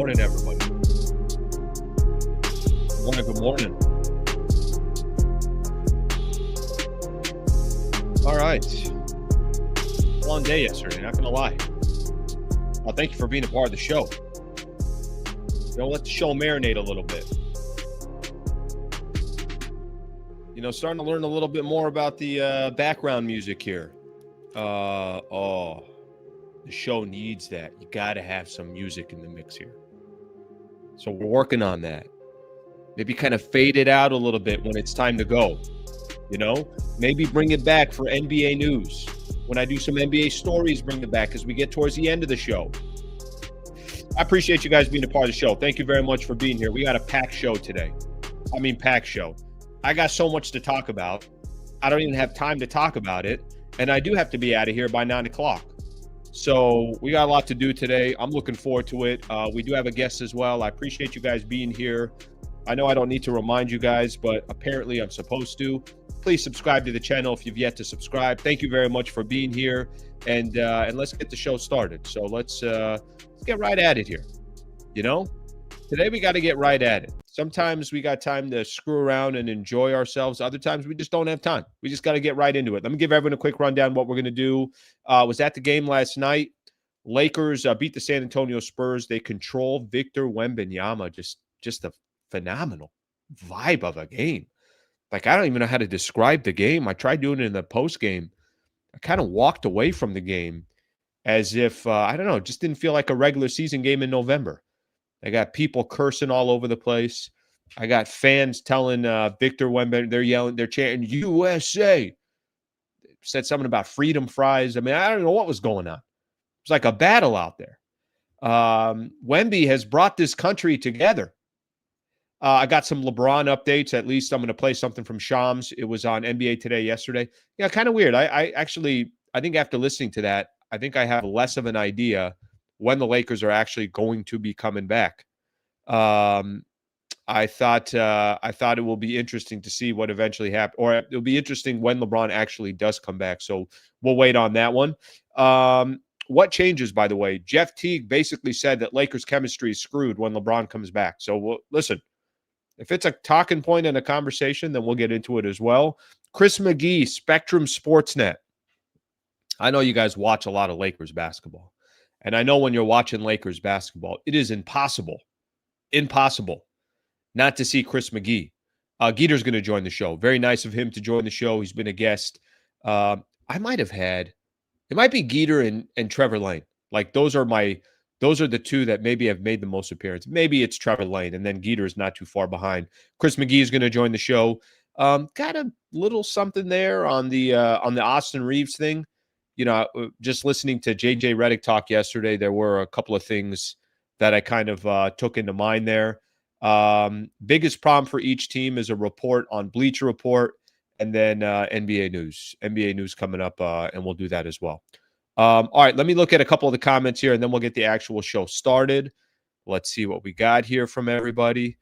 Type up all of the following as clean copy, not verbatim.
morning, everybody. Good morning, good morning. All right. Long day yesterday, not going to lie. Well, thank you for being a part of the show. Let the show marinate a little bit. Starting to learn a little bit more about the background music here. The show needs that. You got to have some music in the mix here. So we're working on that. Maybe kind of fade it out a little bit when it's time to go. Maybe bring it back for NBA news. When I do some NBA stories, bring it back as we get towards the end of the show. I appreciate you guys being a part of the show. Thank you very much for being here. We got a packed show today. Packed show. I got so much to talk about. I don't even have time to talk about it. And I do have to be out of here by 9 o'clock. So we got a lot to do today. I'm looking forward to it. We do have a guest as well. I appreciate you guys being here. I know I don't need to remind you guys, but apparently I'm supposed to. Please subscribe to the channel if you've yet to subscribe. Thank you very much for being here. And let's get the show started. So let's get right at it here. Today we got to get right at it. Sometimes we got time to screw around and enjoy ourselves. Other times we just don't have time. We just got to get right into it. Let me give everyone a quick rundown what we're going to do. Was at the game last night. Lakers beat the San Antonio Spurs. They control Victor Wembanyama. Just a phenomenal vibe of a game. Like, I don't even know how to describe the game. I tried doing it in the post game. I kind of walked away from the game as if, I don't know, just didn't feel like a regular season game in November. I got people cursing all over the place. I got fans telling Victor Wembanyama, they're yelling, they're chanting, USA. Said something about freedom fries. I don't know what was going on. It's like a battle out there. Wemby has brought this country together. I got some LeBron updates. At least I'm going to play something from Shams. It was on NBA Today yesterday. Yeah, kind of weird. I think after listening to that, I think I have less of an idea when the Lakers are actually going to be coming back. I thought it will be interesting to see what eventually happens, or it'll be interesting when LeBron actually does come back. So we'll wait on that one. What changes, by the way? Jeff Teague basically said that Lakers chemistry is screwed when LeBron comes back. So listen. If it's a talking point in a conversation, then we'll get into it as well. Chris McGee, Spectrum SportsNet. I know you guys watch a lot of Lakers basketball. And I know when you're watching Lakers basketball, it is impossible not to see Chris McGee. Geeter's going to join the show. Very nice of him to join the show. He's been a guest. It might be Geeter and Trevor Lane. Like, those are the two that maybe have made the most appearance. Maybe it's Trevor Lane, and then Geeter is not too far behind. Chris McGee is going to join the show. Got a little something there on the Austin Reeves thing. Just listening to JJ Redick talk yesterday, there were a couple of things that I kind of took into mind there. Biggest problem for each team is a report on Bleacher Report, and then NBA News. NBA News coming up, and we'll do that as well. All right, let me look at a couple of the comments here, and then we'll get the actual show started. Let's see what we got here from everybody.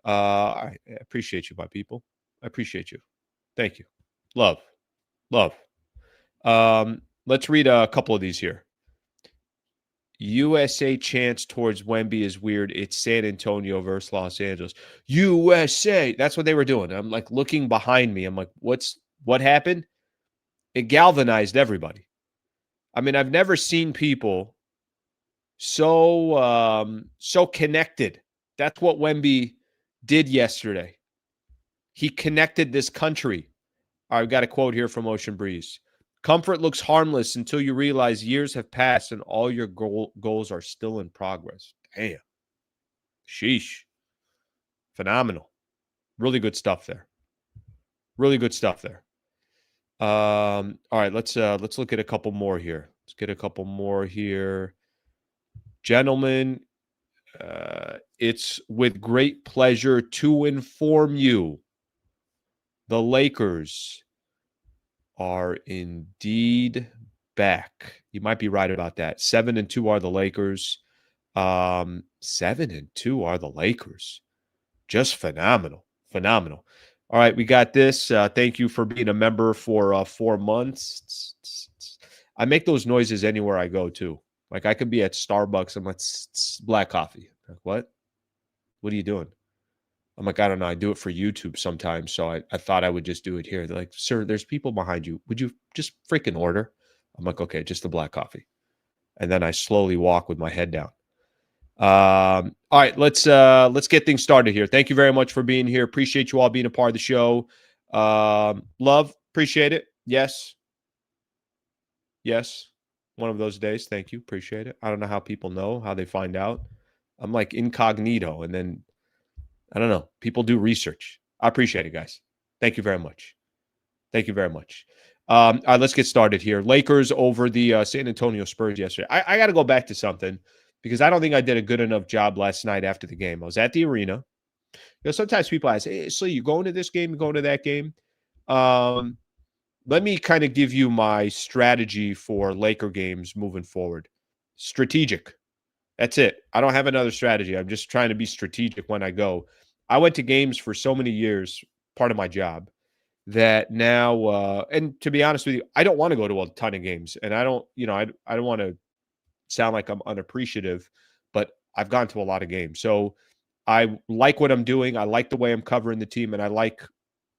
I appreciate you, my people. I appreciate you. Thank you. Love. Let's read a couple of these here. USA chants towards Wemby is weird. It's San Antonio versus Los Angeles. USA. That's what they were doing. I'm like looking behind me. I'm like, what happened? It galvanized everybody. I've never seen people so connected. That's what Wemby did yesterday. He connected this country. I've got a quote here from Ocean Breeze. Comfort looks harmless until you realize years have passed and all your goals are still in progress. Damn. Sheesh. Phenomenal. Really good stuff there. All right, let's look at a couple more here. Let's get a couple more here. Gentlemen, it's with great pleasure to inform you the Lakers are indeed back. You might be right about that. 7-2 are the Lakers. 7-2 are the Lakers. Just phenomenal. All right, we got this. Thank you for being a member for 4 months. I make those noises anywhere I go, too. Like I could be at Starbucks. I'm like, black coffee. Like, what? What are you doing? I'm like, I don't know. I do it for YouTube sometimes. So I thought I would just do it here. They're like, sir, there's people behind you. Would you just freaking order? I'm like, okay, just the black coffee. And then I slowly walk with my head down. All right, let's get things started here. Thank you very much for being here. Appreciate you all being a part of the show. Love, appreciate it. Yes. One of those days. Thank you. Appreciate it. I don't know how people know, how they find out. I'm like incognito, and then I don't know. People do research. I appreciate it, guys. Thank you very much. Thank you very much. All right, let's get started here. Lakers over the San Antonio Spurs yesterday. I got to go back to something because I don't think I did a good enough job last night after the game. I was at the arena. Sometimes people ask, hey, so you going to this game? You going to that game? Let me kind of give you my strategy for Laker games moving forward. Strategic. That's it. I don't have another strategy. I'm just trying to be strategic when I go. I went to games for so many years, part of my job, that now, and to be honest with you, I don't want to go to a ton of games. And I don't want to sound like I'm unappreciative, but I've gone to a lot of games. So I like what I'm doing. I like the way I'm covering the team. And I like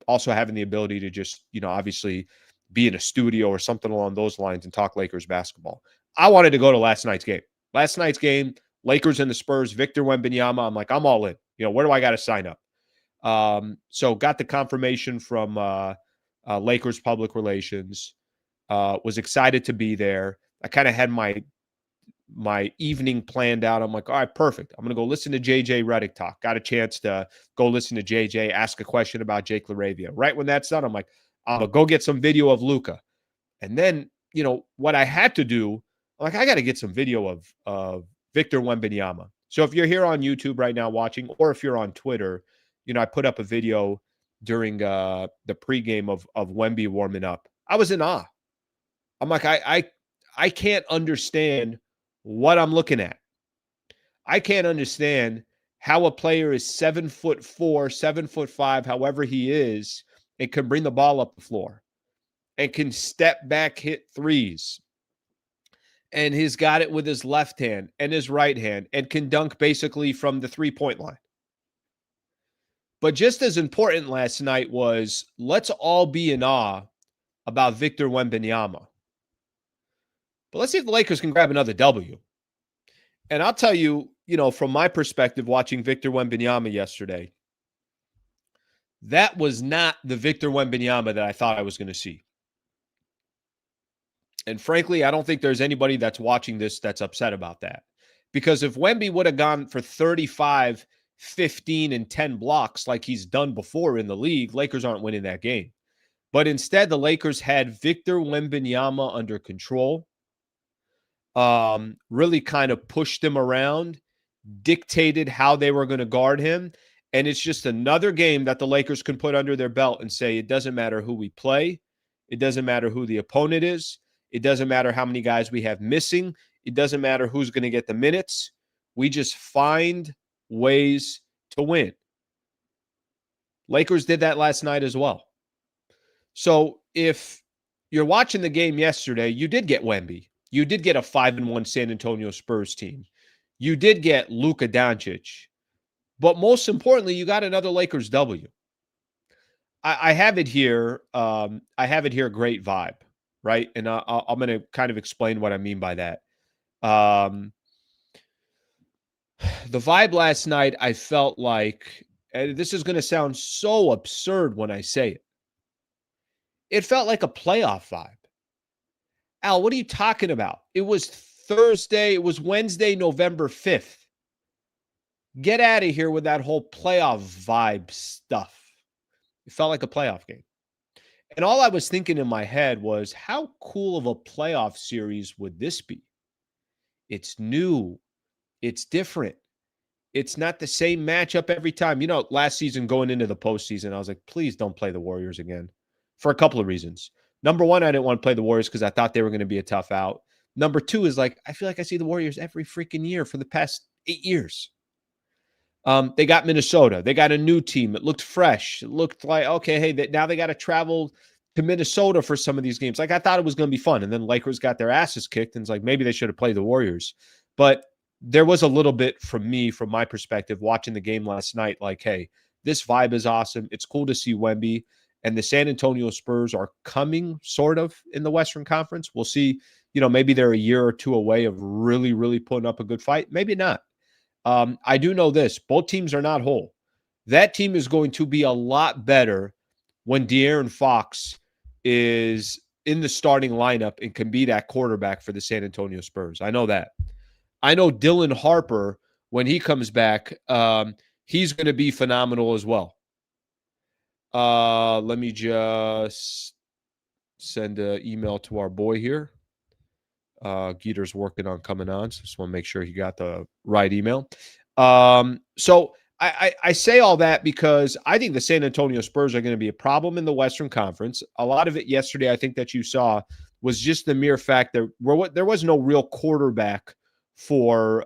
also having the ability to just, obviously be in a studio or something along those lines and talk Lakers basketball. I wanted to go to last night's game. Last night's game, Lakers and the Spurs, Victor Wembanyama. I'm like, I'm all in. Where do I got to sign up? So got the confirmation from Lakers Public Relations. Was excited to be there. I kind of had my evening planned out. I'm like, all right, perfect. I'm going to go listen to Redick talk. Got a chance to go listen to JJ, ask a question about Jake LaRavia. Right when that's done, I'm like, I'm going to go get some video of Luka. And then, what I had to do, like, I got to get some video of Victor Wembanyama. So if you're here on YouTube right now watching, or if you're on Twitter, I put up a video during the pregame of Wemby warming up. I was in awe. I'm like, I can't understand what I'm looking at. I can't understand how a player is 7'4", 7'5", however he is, and can bring the ball up the floor and can step back, hit threes. And he's got it with his left hand and his right hand and can dunk basically from the 3-point line. But just as important last night was, let's all be in awe about Victor Wembanyama. But let's see if the Lakers can grab another W. And I'll tell you, from my perspective, watching Victor Wembanyama yesterday, that was not the Victor Wembanyama that I thought I was going to see. And frankly, I don't think there's anybody that's watching this that's upset about that. Because if Wemby would have gone for 35, 15, and 10 blocks like he's done before in the league, Lakers aren't winning that game. But instead, the Lakers had Victor Wembanyama under control, really kind of pushed him around, dictated how they were going to guard him. And it's just another game that the Lakers can put under their belt and say, it doesn't matter who we play. It doesn't matter who the opponent is. It doesn't matter how many guys we have missing. It doesn't matter who's going to get the minutes. We just find ways to win. Lakers did that last night as well. So if you're watching the game yesterday, you did get Wemby. You did get a 5-1 San Antonio Spurs team. You did get Luka Doncic. But most importantly, you got another Lakers W. I have it here. I have it here. Great vibe, right? And I'm going to kind of explain what I mean by that. The vibe last night, I felt like, and this is going to sound so absurd when I say it, it felt like a playoff vibe. Al, what are you talking about? It was Thursday. It was Wednesday, November 5th. Get out of here with that whole playoff vibe stuff. It felt like a playoff game. And all I was thinking in my head was, how cool of a playoff series would this be? It's new. It's different. It's not the same matchup every time. Last season going into the postseason, I was like, please don't play the Warriors again for a couple of reasons. Number one, I didn't want to play the Warriors because I thought they were going to be a tough out. Number two is like, I feel like I see the Warriors every freaking year for the past 8 years. They got Minnesota. They got a new team. It looked fresh. It looked like, okay, hey, now they got to travel to Minnesota for some of these games. Like, I thought it was going to be fun. And then Lakers got their asses kicked. And it's like, maybe they should have played the Warriors. But there was a little bit from my perspective, watching the game last night, like, hey, this vibe is awesome. It's cool to see Wemby. And the San Antonio Spurs are coming sort of in the Western Conference. We'll see, maybe they're a year or two away of really, really putting up a good fight. Maybe not. I do know this. Both teams are not whole. That team is going to be a lot better when De'Aaron Fox is in the starting lineup and can be that quarterback for the San Antonio Spurs. I know that. I know Dylan Harper, when he comes back, he's going to be phenomenal as well. Let me just send an email to our boy here. Geeter's working on coming on, so just want to make sure he got the right email. So I say all that because I think the San Antonio Spurs are going to be a problem in the Western Conference. A lot of it yesterday, I think that you saw, was just the mere fact that there was no real quarterback for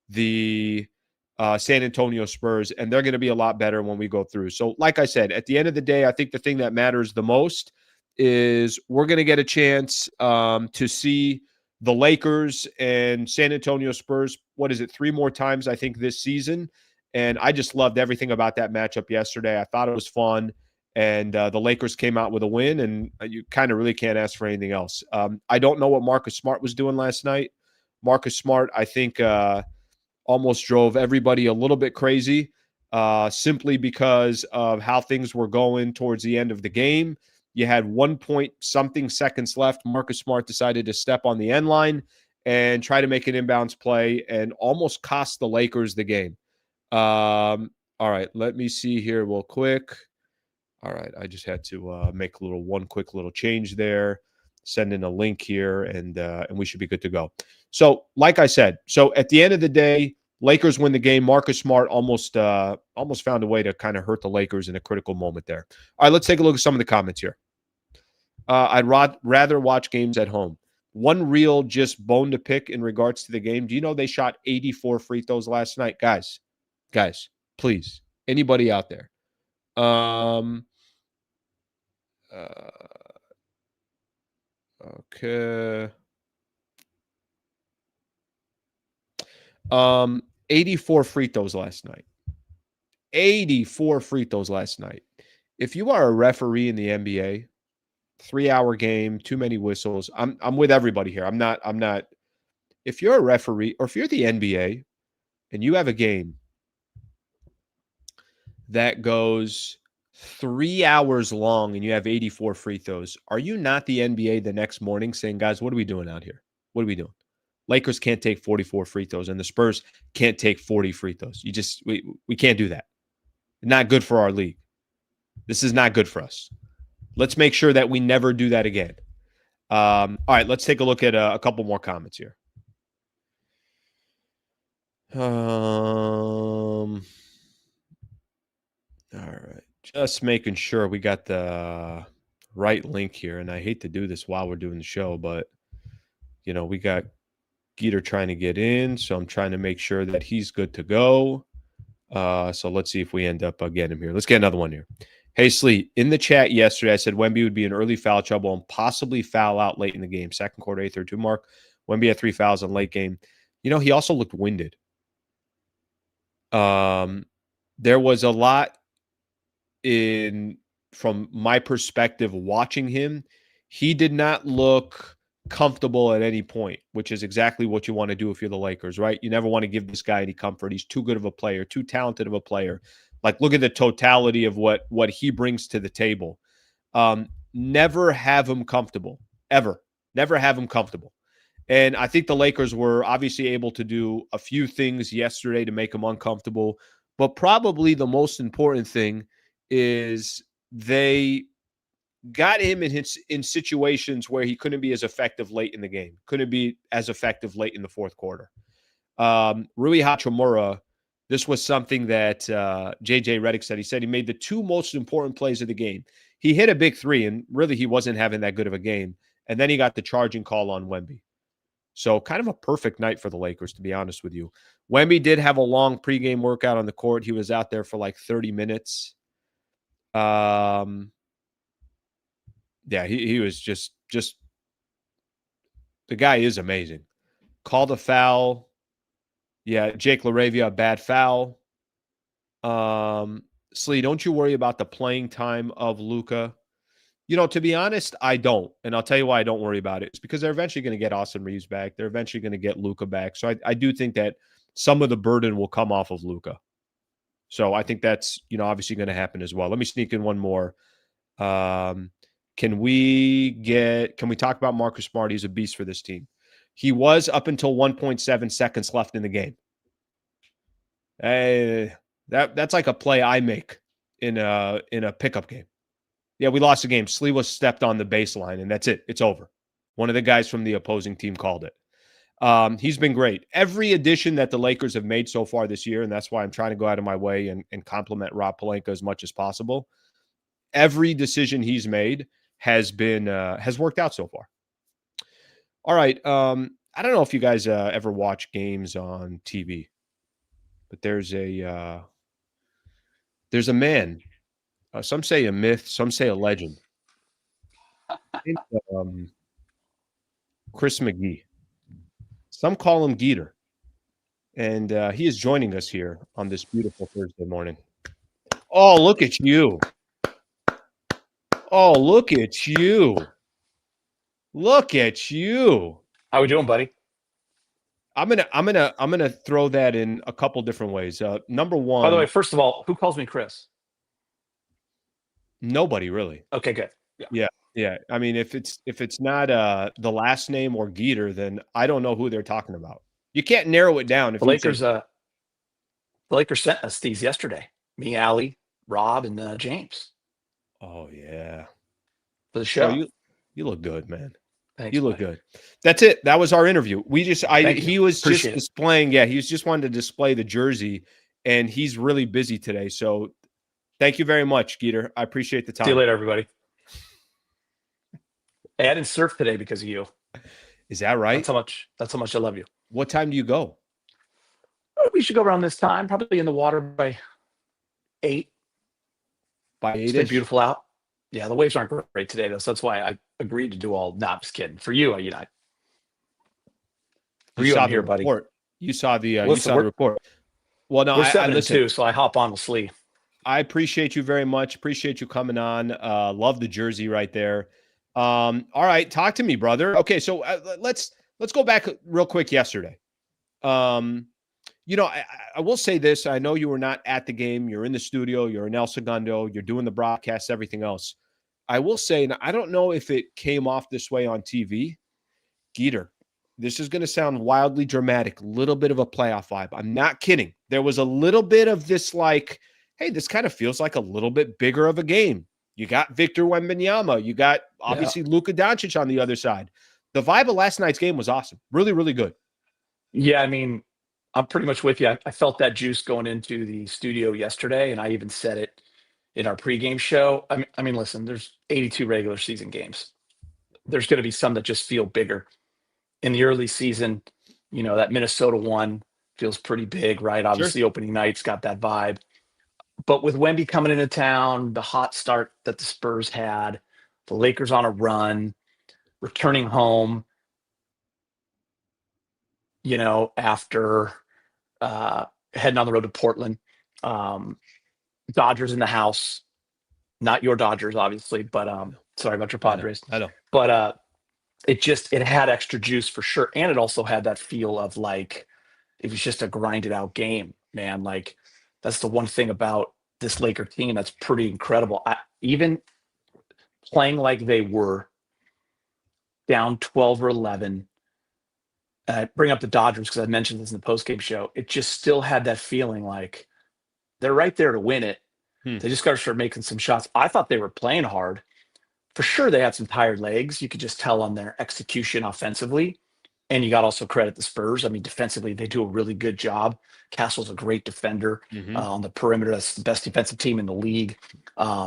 the San Antonio Spurs, and they're going to be a lot better when we go through. So, like I said, at the end of the day, I think the thing that matters the most is we're going to get a chance to see the Lakers and San Antonio Spurs, 3 more times, I think, this season. And I just loved everything about that matchup yesterday. I thought it was fun. And the Lakers came out with a win, and you kind of really can't ask for anything else. I don't know what Marcus Smart was doing last night. Marcus Smart, I think, almost drove everybody a little bit crazy simply because of how things were going towards the end of the game. You had 1 point something seconds left. Marcus Smart decided to step on the end line and try to make an inbounds play and almost cost the Lakers the game. All right, let me see here real quick. All right, I just had to make one quick little change there, send in a link here, and we should be good to go. So, like I said, at the end of the day, Lakers win the game. Marcus Smart almost found a way to kind of hurt the Lakers in a critical moment there. All right, let's take a look at some of the comments here. I'd rather watch games at home. One real just bone to pick in regards to the game. Do you know they shot 84 free throws last night? Guys, please, anybody out there? Okay. 84 free throws last night. 84 free throws last night. If you are a referee in the NBA, 3-hour game, too many whistles. I'm with everybody here. I'm not. If you're a referee or if you're the NBA and you have a game that goes 3 hours long and you have 84 free throws, are you not the NBA the next morning saying, guys, what are we doing out here? What are we doing? Lakers can't take 44 free throws and the Spurs can't take 40 free throws. We can't do that. Not good for our league. This is not good for us. Let's make sure that we never do that again. All right, let's take a look at a couple more comments here. All right, just making sure we got the right link here. And I hate to do this while we're doing the show, but, we got Geeter trying to get in. So I'm trying to make sure that he's good to go. So let's see if we end up getting him here. Let's get another one here. Hey, Slee, in the chat yesterday, I said Wemby would be in early foul trouble and possibly foul out late in the game. Second quarter, 8:32 mark. Wemby had 3 fouls in late game. He also looked winded. There was a lot from my perspective, watching him. He did not look comfortable at any point, which is exactly what you want to do if you're the Lakers, right? You never want to give this guy any comfort. He's too good of a player, too talented of a player. Like, look at the totality of what he brings to the table. Never have him comfortable, ever. Never have him comfortable. And I think the Lakers were obviously able to do a few things yesterday to make him uncomfortable. But probably the most important thing is they got him in situations where he couldn't be as effective late in the game, couldn't be as effective late in the fourth quarter. Rui Hachimura, this was something that JJ Redick said. He said he made the 2 most important plays of the game. He hit a big 3, and really he wasn't having that good of a game. And then he got the charging call on Wemby. So kind of a perfect night for the Lakers, to be honest with you. Wemby did have a long pregame workout on the court. He was out there for like 30 minutes. Yeah, he was just the guy is amazing. Called a foul. Yeah, Jake LaRavia, a bad foul. Slee, don't you worry about the playing time of Luka. To be honest, I don't. And I'll tell you why I don't worry about it. It's because they're eventually going to get Austin Reeves back. They're eventually going to get Luka back. So I do think that some of the burden will come off of Luka. So I think that's, obviously going to happen as well. Let me sneak in one more. Can we talk about Marcus Smart? He's a beast for this team. He was up until 1.7 seconds left in the game. Hey, that's like a play I make in a pickup game. Yeah, we lost the game. Sliwa stepped on the baseline, and that's it. It's over. One of the guys from the opposing team called it. He's been great. Every addition that the Lakers have made so far this year, and that's why I'm trying to go out of my way and compliment Rob Pelinka as much as possible. Every decision he's made has worked out so far. All right. I don't know if you guys ever watch games on TV, but there's a man. Some say a myth, some say a legend. Chris McGee. Some call him Geeter. And he is joining us here on this beautiful Thursday morning. Oh, look at you. Oh, look at you. Look at you. How we doing, buddy? I'm gonna throw that in a couple different ways. Number one. By the way, first of all, who calls me Chris? Nobody really. Okay, good. Yeah. I mean, if it's not the last name or Geeter, then I don't know who they're talking about. You can't narrow it down. If the Lakers sent us these yesterday. Me, Allie, Rob, and James. Oh yeah. For the show. Oh, you look good, man. Thanks, you look good. That's it. That was our interview. He was just displaying. Yeah, he was just wanting to display the jersey, and he's really busy today. So thank you very much, Geeter. I appreciate the time. See you later, everybody. Hey, I didn't surf today because of you. Is that right? That's how much I love you. What time do you go? We should go around this time, probably in the water by 8. By 8? It's been beautiful out. Yeah, the waves aren't great today, though, so that's why I agreed to do all. Nah, just kidding. For you, you saw here, buddy. Report. You saw the report. Well, no, we're 7-2, so I hop on with Slee. I appreciate you very much. Appreciate you coming on. Love the jersey right there. All right, talk to me, brother. Okay, so let's go back real quick yesterday. I will say this. I know you were not at the game. You're in the studio. You're in El Segundo. You're doing the broadcast, everything else. I will say, and I don't know if it came off this way on TV, Geeter, this is going to sound wildly dramatic, a little bit of a playoff vibe. I'm not kidding. There was a little bit of this like, hey, this kind of feels like a little bit bigger of a game. You got Victor Wembanyama. You got, obviously, Luka Doncic on the other side. The vibe of last night's game was awesome. Really, really good. Yeah, I mean, I'm pretty much with you. I felt that juice going into the studio yesterday, and I even said it in our pregame show. I mean, listen, there's 82 regular season games. There's going to be some that just feel bigger. In the early season, that Minnesota one feels pretty big, right? Obviously, Sure. Opening night's got that vibe. But with Wemby coming into town, the hot start that the Spurs had, the Lakers on a run, returning home, after heading on the road to Portland, Dodgers in the house, not your Dodgers, obviously, but sorry about your Padres. I know. But it had extra juice for sure. And it also had that feel of like, it was just a grinded out game, man. Like, that's the one thing about this Laker team that's pretty incredible. Even playing like they were down 12 or 11, bring up the Dodgers because I mentioned this in the postgame show. It just still had that feeling like they're right there to win it. They just got to start making some shots. I thought they were playing hard. For sure, they had some tired legs. You could just tell on their execution offensively. And you got also credit the Spurs. I mean, defensively, they do a really good job. Castle's a great defender on the perimeter. That's the best defensive team in the league.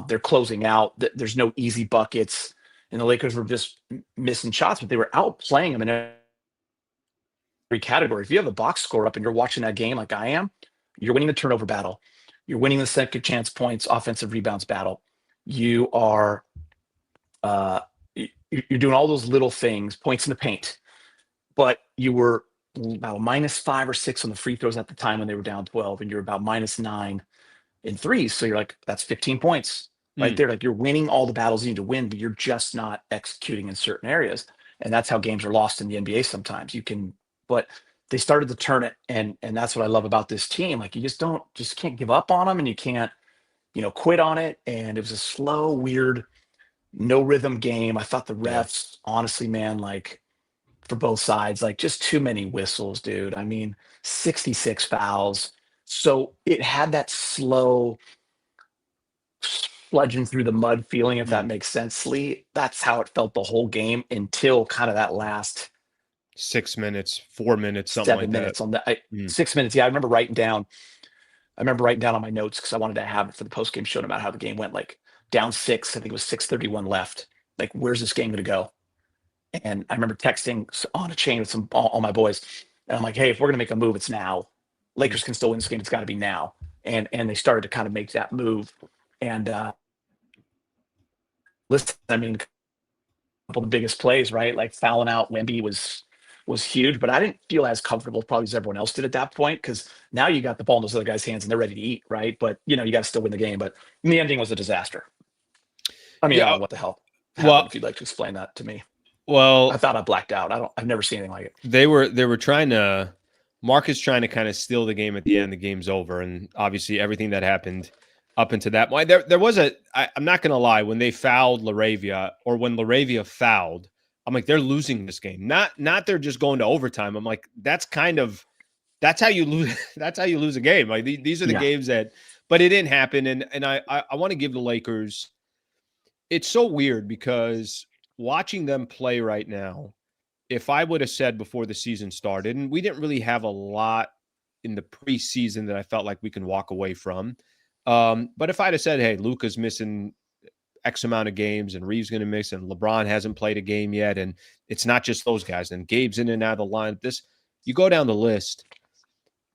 They're closing out. There's no easy buckets. And the Lakers were just missing shots, but they were outplaying them in every category. If you have a box score up and you're watching that game like I am, you're winning the turnover battle. You're winning the second chance points, offensive rebounds battle. You are you're doing all those little things, points in the paint, but you were about -5 or 6 on the free throws at the time when they were down 12, and you're about -9 in threes. So you're like, that's 15 points right Mm, there. Like you're winning all the battles you need to win, but you're just not executing in certain areas. And that's how games are lost in the NBA sometimes. But they started to turn it, and that's what I love about this team. Like you just can't give up on them, and you can't, quit on it. And it was a slow, weird, no rhythm game. I thought the yeah. refs, honestly, man, like for both sides, like just too many whistles, dude. I mean, 66 fouls. So it had that slow sludging through the mud feeling, if that Mm. makes sense, Slee. That's how it felt the whole game until kind of that last 6 minutes, 4 minutes, something like 7 that. minutes on the Mm. 6 minutes. Yeah, I remember writing down on my notes because I wanted to have it for the post game show about how the game went. Like down 6, I think it was 6:31 left. Like, where's this game going to go? And I remember texting on a chain with all my boys, and I'm like, hey, if we're going to make a move, it's now. Mm. Lakers can still win this game. It's got to be now. And they started to kind of make that move. And listen, I mean, couple of the biggest plays, right? Like fouling out Wemby was huge, but I didn't feel as comfortable probably as everyone else did at that point, because now you got the ball in those other guys' hands and they're ready to eat, right? But you got to still win the game. But the ending was a disaster. I mean, I don't Yeah. know what the hell happened. Well, If you'd like to explain that to me, I well, thought I blacked out. I've never seen anything like it. they were trying to Marcus trying to kind of steal the game at the end. The game's over, and obviously everything that happened up into that point. There was I'm not going to lie, when they fouled LaRavia, or when LaRavia fouled, I'm like, they're losing this game. Not they're just going to overtime. I'm like, that's how you lose. That's how you lose a game. Like these are the Yeah, games that, but it didn't happen. And I want to give the Lakers. It's so weird because watching them play right now, if I would have said before the season started, and we didn't really have a lot in the preseason that I felt like we can walk away from. But if I'd have said, hey, Luka's missing X amount of games and Reeves going to miss and LeBron hasn't played a game yet, and it's not just those guys, and Gabe's in and out of the line. You go down the list,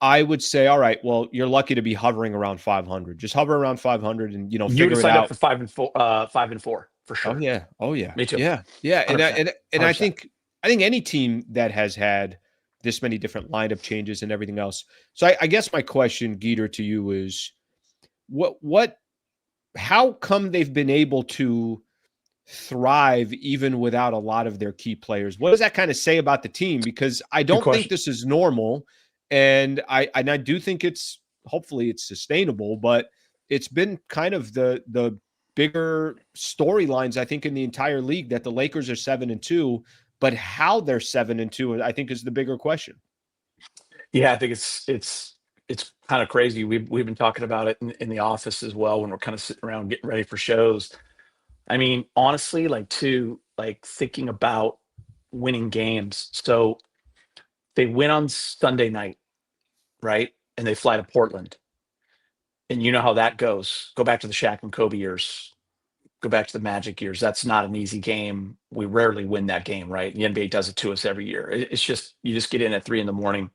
I would say, all right, well, you're lucky to be hovering around 500. Just hover around 500 and you would have figure it signed up out. for 5-4, 5-4 for Oh sure. yeah. Oh yeah. Me too. Yeah. Yeah. And 100%. I 100%. think any team that has had this many different lineup changes and everything else. So I guess my question, Geeter, to you is how come they've been able to thrive even without a lot of their key players? What does that kind of say about the team? Because I Good don't think question. this is normal. And I do think hopefully it's sustainable, but it's been kind of the bigger storylines, I think, in the entire league, that the Lakers are 7-2, but how they're 7-2, I think, is the bigger question. Yeah, I think it's kind of crazy. We've been talking about it in the office as well when we're kind of sitting around getting ready for shows. I mean, honestly, like thinking about winning games. So they win on Sunday night, right? And they fly to Portland. And you know how that goes. Go back to the Shaq and Kobe years. Go back to the Magic years. That's not an easy game. We rarely win that game, right? The NBA does it to us every year. It's just you just get in at 3 a.m.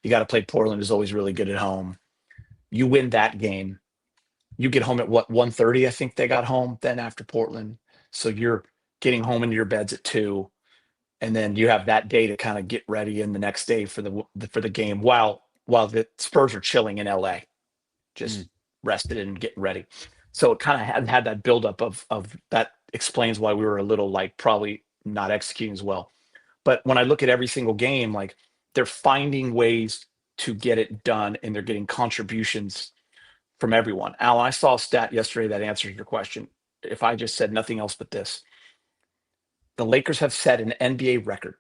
You got to play Portland, is always really good at home. You win that game. You get home at what, 1:30, I think they got home then after Portland. So you're getting home into your beds at 2, and then you have that day to kind of get ready in the next day for the game while the Spurs are chilling in LA, Mm. just rested and getting ready. So it kind of had that buildup of that explains why we were a little like probably not executing as well. But when I look at every single game, like they're finding ways to get it done, and they're getting contributions from everyone. Alan, I saw a stat yesterday that answered your question. If I just said nothing else but this, the Lakers have set an NBA record.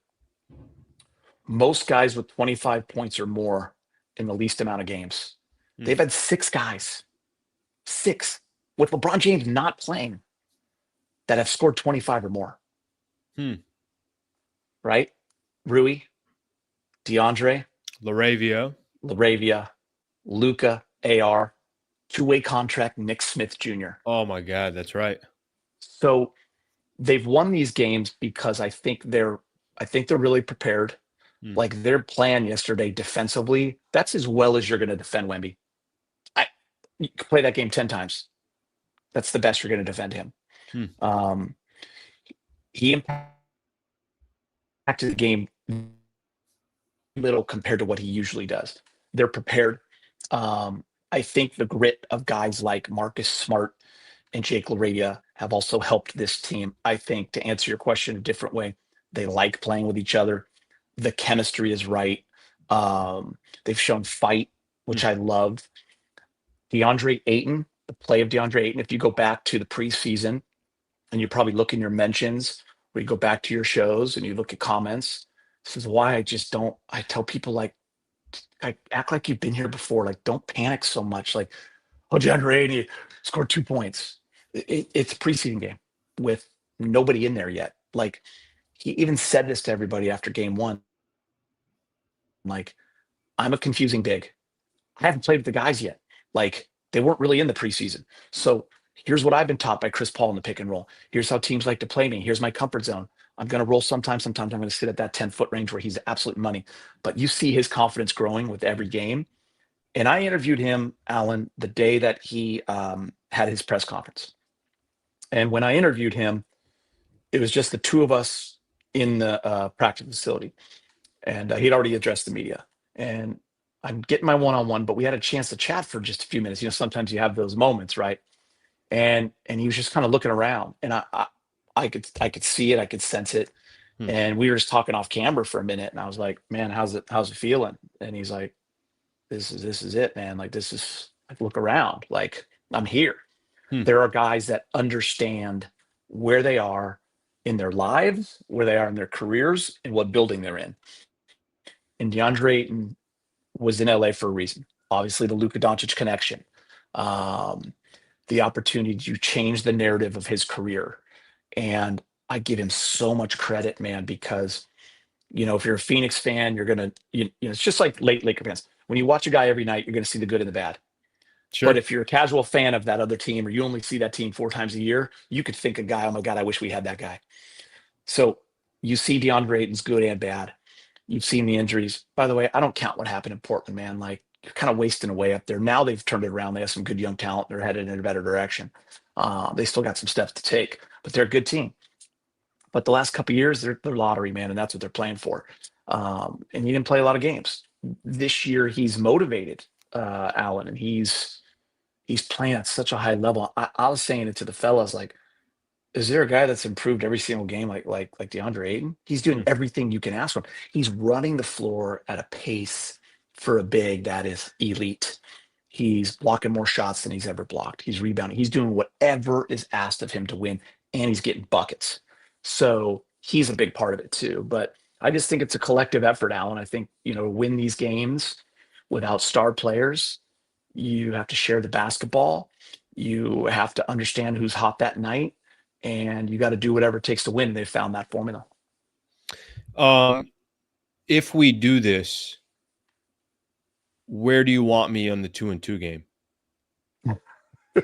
Most guys with 25 points or more in the least amount of games. Mm. They've had 6 guys, with LeBron James not playing, that have scored 25 or more. Hmm. Right? Rui, DeAndre, LaRavia. Luka, AR, two-way contract, Nick Smith Jr. Oh my God, that's right. So they've won these games because I think they're really prepared. Mm. Like their plan yesterday defensively, that's as well as you're going to defend Wemby. You could play that game 10 times. That's the best you're going to defend him. Hmm. He impacted the game little compared to what he usually does. They're prepared. I think the grit of guys like Marcus Smart and Jake LaRavia have also helped this team. I think, to answer your question a different way, they like playing with each other. The chemistry is right. They've shown fight, which I love. DeAndre Ayton, the play of DeAndre Ayton, if you go back to the preseason and you probably look in your mentions or you go back to your shows and you look at comments, this is why I tell people, like, I act like you've been here before. Like, don't panic so much. Like, oh, DeAndre Ayton scored 2 points. It's a preseason game with nobody in there yet. Like, he even said this to everybody after game one. Like, I'm a confusing big. I haven't played with the guys yet. Like, they weren't really in the preseason. So here's what I've been taught by Chris Paul in the pick and roll. Here's how teams like to play me. Here's my comfort zone. I'm going to roll sometimes. Sometimes I'm going to sit at that 10-foot range where he's absolute money. But you see his confidence growing with every game. And I interviewed him, Alan, the day that he had his press conference. And when I interviewed him, it was just the two of us in the practice facility. And he'd already addressed the media. And I'm getting my one-on-one, but we had a chance to chat for just a few minutes. You know, sometimes you have those moments, right? And he was just kind of looking around, and I could see it, I could sense it. And we were just talking off camera for a minute, and I was like, "Man, how's it feeling?" And he's like, "This is it, man. Like, this is, like, look around, like, I'm here." There are guys that understand where they are in their lives, where they are in their careers, and what building they're in. And DeAndre Ayton was in LA for a reason. Obviously, the Luka Doncic connection, the opportunity to change the narrative of his career. And I give him so much credit, man, because, you know, if you're a Phoenix fan, you're going to, you know, it's just like Laker fans. When you watch a guy every night, you're going to see the good and the bad. Sure. But if you're a casual fan of that other team, or you only see that team 4 times a year, you could think a guy, oh my God, I wish we had that guy. So you see DeAndre Ayton's good and bad. You've seen the injuries. By the way, I don't count what happened in Portland, man. Like, you're kind of wasting away up there. Now they've turned it around. They have some good young talent. They're headed in a better direction. They still got some steps to take, but they're a good team. But the last couple of years, they're lottery, man, and that's what they're playing for. And he didn't play a lot of games. This year, he's motivated, Alan, and he's playing at such a high level. I was saying it to the fellas, like, is there a guy that's improved every single game like DeAndre Ayton? He's doing everything you can ask from him. He's running the floor at a pace for a big that is elite. He's blocking more shots than he's ever blocked. He's rebounding. He's doing whatever is asked of him to win, and he's getting buckets. So he's a big part of it too. But I just think it's a collective effort, Alan. I think, you know, to win these games without star players, you have to share the basketball. You have to understand who's hot that night, and you got to do whatever it takes to win. They found that formula. If we do this, where do you want me on the 2-2 game?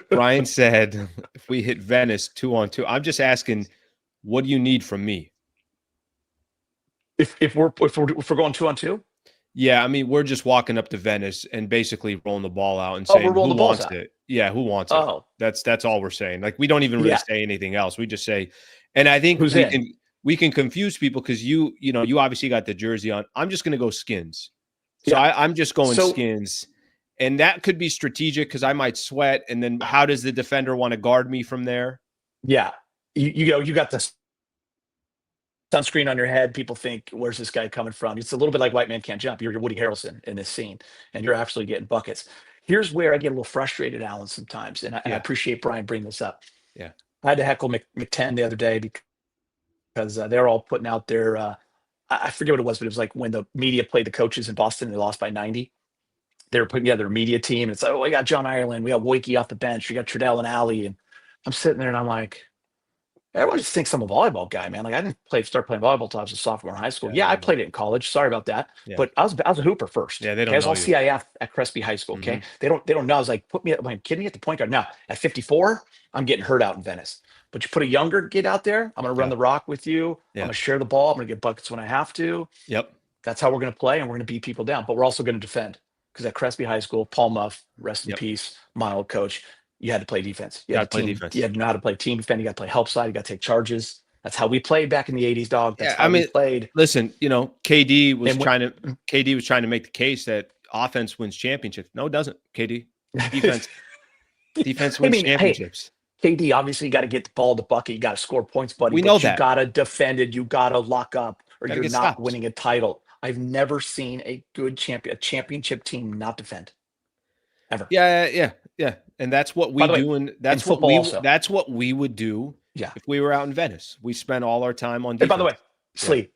Brian said, if we hit Venice 2-on-2, I'm just asking, what do you need from me? If we're going 2-on-2? Yeah, I mean, we're just walking up to Venice and basically rolling the ball out and saying, who wants it? Yeah, who wants it? That's all we're saying. Like, we don't even really say anything else. We just say, and I think we can confuse people because you obviously got the jersey on. I'm just going to go Skins. So I'm just going Skins. And that could be strategic because I might sweat. And then how does the defender want to guard me from there? Yeah. You got the sunscreen on your head. People think, where's this guy coming from? It's a little bit like White Man Can't Jump. You're Woody Harrelson in this scene, and you're actually getting buckets. Here's where I get a little frustrated, Alan, sometimes. And I appreciate Brian bringing this up. Yeah. I had to heckle McTen the other day because they're all putting out their I forget what it was, but it was like when the media played the coaches in Boston and they lost by 90. They were putting together a media team. And it's like, oh, we got John Ireland. We got Wojcicki off the bench. We got Trudell and Alley. And I'm sitting there and I'm like, everyone just thinks I'm a volleyball guy, man. Like, I didn't start playing volleyball until I was a sophomore in high school. Yeah, I played it in college. Sorry about that. Yeah. But I was a hooper first. Yeah, they don't know I was all you. CIF at Crespi High School, okay? They don't know. I was like, am I kidding me, at the point guard. Now, at 54, I'm getting hurt out in Venice. But you put a younger kid out there, I'm going to run the rock with you. I'm going to share the ball. I'm going to get buckets when I have to. Yep. That's how we're going to play, and we're going to beat people down. But we're also going to defend because at Crespi High School, Paul Muff, rest in peace, my old coach, you had to play defense. You Got had to play team. defense. You had to know how to play team defend. You got to play help side. You got to take charges. That's how we played back in the 80s, dog. That's Yeah, how we played. Listen, KD was And trying to make the case that offense wins championships. No, it doesn't. KD, defense wins championships. Hey, KD, obviously, you got to get the ball to bucket. You got to score points, buddy. We know but you that. got to defend it. You got to lock up, or Gotta you're get not stops. winning a title. I've never seen a good championship team not defend. Ever. Yeah. And that's what we do, and that's what we would do. Yeah. If we were out in Venice, we spent all our time on defense. And by the way, Slee,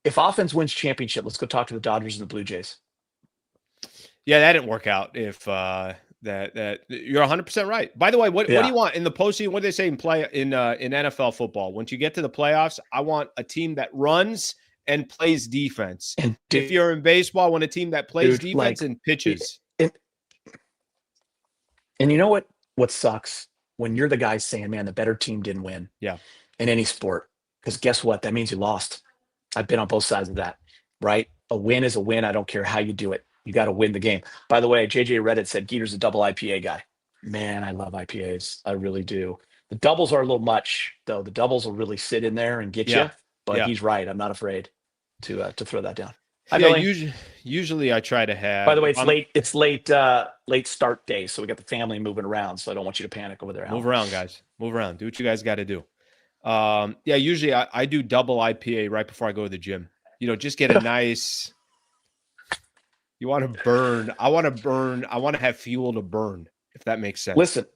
if offense wins championship, let's go talk to the Dodgers and the Blue Jays. Yeah, that didn't work out. If that you're 100% right. By the way, what do you want in the postseason? What do they say in NFL football? Once you get to the playoffs, I want a team that runs and plays defense. And if you're in baseball, I want a team that plays defense and pitches. And you know what sucks? When you're the guy saying, man, the better team didn't win. Yeah. In any sport. Because guess what? That means you lost. I've been on both sides of that, right? A win is a win. I don't care how you do it. You got to win the game. By the way, JJ Reddit said Geeter's a double IPA guy. Man, I love IPAs. I really do. The doubles are a little much, though. The doubles will really sit in there and get you. But he's right. I'm not afraid to throw that down. Usually I try to have. By the way, it's late start day, so we got the family moving around. So I don't want you to panic over there. Move around, guys. Move around. Do what you guys got to do. Usually I do double IPA right before I go to the gym. Just get a nice. You want to burn. I want to burn. I want to have fuel to burn. If that makes sense. Listen,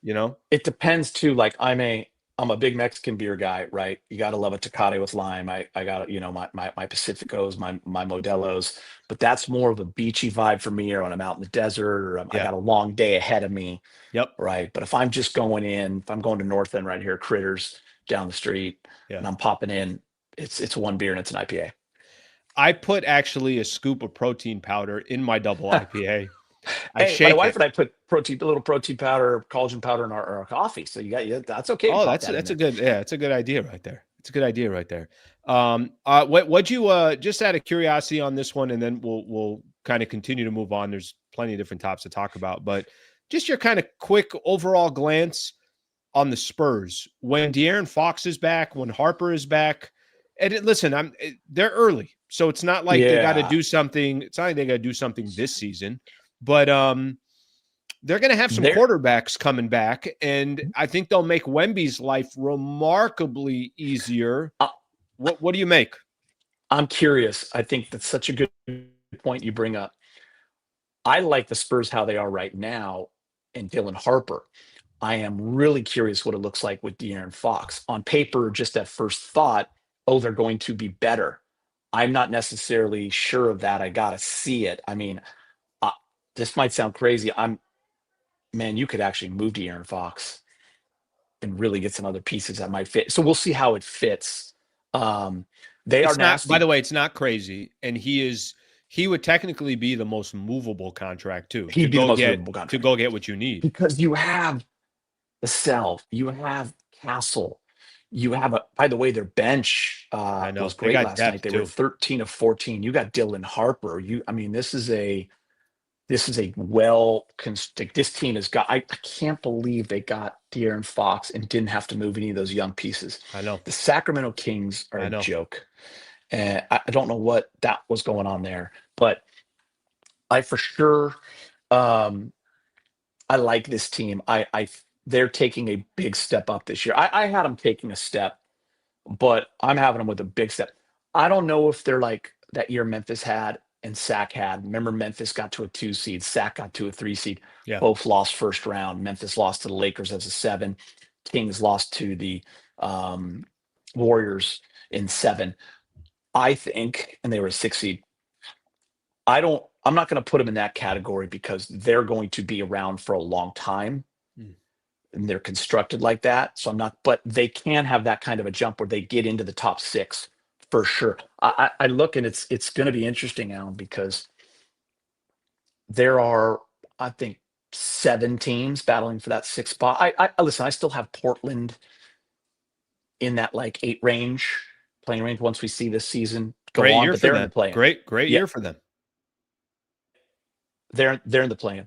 it depends too. Like I'm a big Mexican beer guy, right? You got to love a Tecate with lime. I got my Pacificos, my Modelos, but that's more of a beachy vibe for me, or when I'm out in the desert, or I got a long day ahead of me. Yep. Right. But if I'm just going if I'm going to North End right here, Critters down the street, and I'm popping in, it's one beer and it's an IPA. I put actually a scoop of protein powder in my double IPA. My wife and I put a little protein powder, collagen powder in our coffee. So that's okay. Oh, that's a good idea right there. It's a good idea right there. What'd you just out of curiosity on this one, and then we'll kind of continue to move on. There's plenty of different topics to talk about, but just your kind of quick overall glance on the Spurs when De'Aaron Fox is back, when Harper is back. And listen, they're early, so it's not like they got to do something. It's not like they got to do something this season. But they're going to have some quarterbacks coming back, and I think they'll make Wemby's life remarkably easier. What do you make? I'm curious. I think that's such a good point you bring up. I like the Spurs how they are right now, and Dylan Harper. I am really curious what it looks like with De'Aaron Fox. On paper, just at first thought, they're going to be better. I'm not necessarily sure of that. I got to see it. I mean, this might sound crazy. You could actually move De'Aaron Fox and really get some other pieces that might fit. So we'll see how it fits. They are nasty. By the way, it's not crazy. And he would technically be the most movable contract too. He'd be the most movable contract. To go get what you need. Because you have the Self, you have Castle, you have by the way, their bench was great last night. They were 13 of 14. You got Dylan Harper. This is a this team has got. I can't believe they got De'Aaron Fox and didn't have to move any of those young pieces. I know the Sacramento Kings are a joke, and I don't know what that was going on there, but I for sure, I like this team. They're taking a big step up this year. I had them taking a step, but I'm having them with a big step. I don't know if they're like that year Memphis had and Sac had. Remember, Memphis got to a 2 seed, Sac got to a 3 seed. Yeah. Both lost first round. Memphis lost to the Lakers as a 7. Kings lost to the Warriors in 7. I think, and they were a 6 seed. I'm not going to put them in that category because they're going to be around for a long time. And they're constructed like that. So but they can have that kind of a jump where they get into the top 6 for sure. I look, and it's going to be interesting, Alan, because there are, I think, 7 teams battling for that 6th spot. Listen, I still have Portland in that like 8 playing range once we see this season go on, but they're in the play-in. Great year for them. They're in the play-in.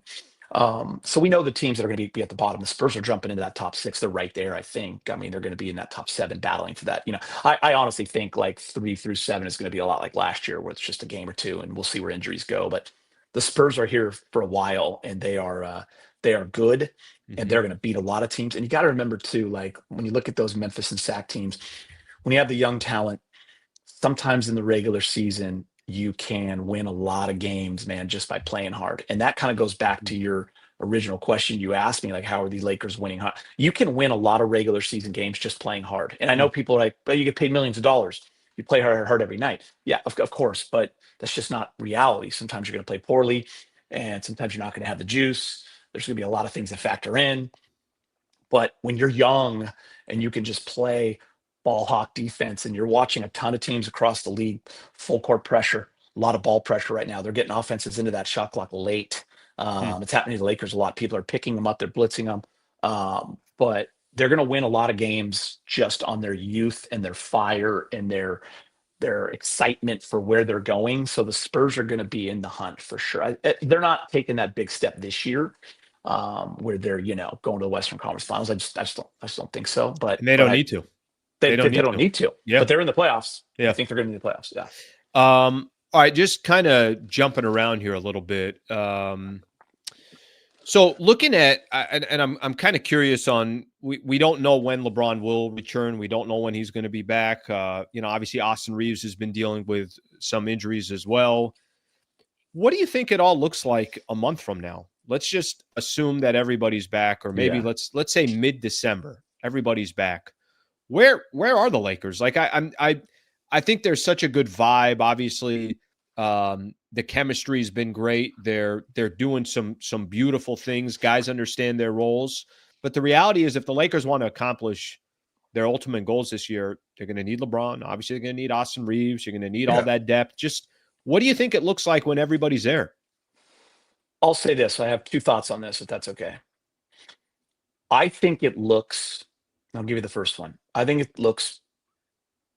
So we know the teams that are going to be at the bottom. The Spurs are jumping into that top 6. They're right there, I think. I mean, they're going to be in that top 7 battling for that. I honestly think like 3 through 7 is going to be a lot like last year, where it's just a game or two, and we'll see where injuries go. But the Spurs are here for a while, and they are good, and they're going to beat a lot of teams. And you got to remember too, like when you look at those Memphis and Sac teams, when you have the young talent, sometimes in the regular season, you can win a lot of games, man, just by playing hard. And that kind of goes back to your original question you asked me, like, how are these Lakers winning hard? You can win a lot of regular season games just playing hard. And I know people are like, but you get paid millions of dollars. You play hard every night. Yeah, of course, but that's just not reality. Sometimes you're going to play poorly, and sometimes you're not going to have the juice. There's going to be a lot of things that factor in. But when you're young and you can just play ball hawk defense, and you're watching a ton of teams across the league, full court pressure, a lot of ball pressure right now. They're getting offenses into that shot clock late. It's happening to the Lakers a lot. People are picking them up. They're blitzing them. But they're going to win a lot of games just on their youth and their fire and their excitement for where they're going. So the Spurs are going to be in the hunt for sure. They're not taking that big step this year, where they're going to the Western Conference Finals. I just don't think so. But And they don't need to. They don't need to. Yeah. But they're in the playoffs. Yeah. I think they're going to be in the playoffs. Yeah. All right, just kind of jumping around here a little bit. So looking at, and I'm kind of curious on, we don't know when LeBron will return. We don't know when he's going to be back. Obviously Austin Reeves has been dealing with some injuries as well. What do you think it all looks like a month from now? Let's just assume that everybody's back, or maybe let's say mid-December, everybody's back. Where are the Lakers? Like I think there's such a good vibe. Obviously, the chemistry's been great. They're doing some beautiful things. Guys understand their roles. But the reality is, if the Lakers want to accomplish their ultimate goals this year, they're going to need LeBron. Obviously, they're going to need Austin Reeves. You're going to need all that depth. Just what do you think it looks like when everybody's there? I'll say this. I have 2 thoughts on this, if that's okay. I think it looks, I'll give you the first one. I think it looks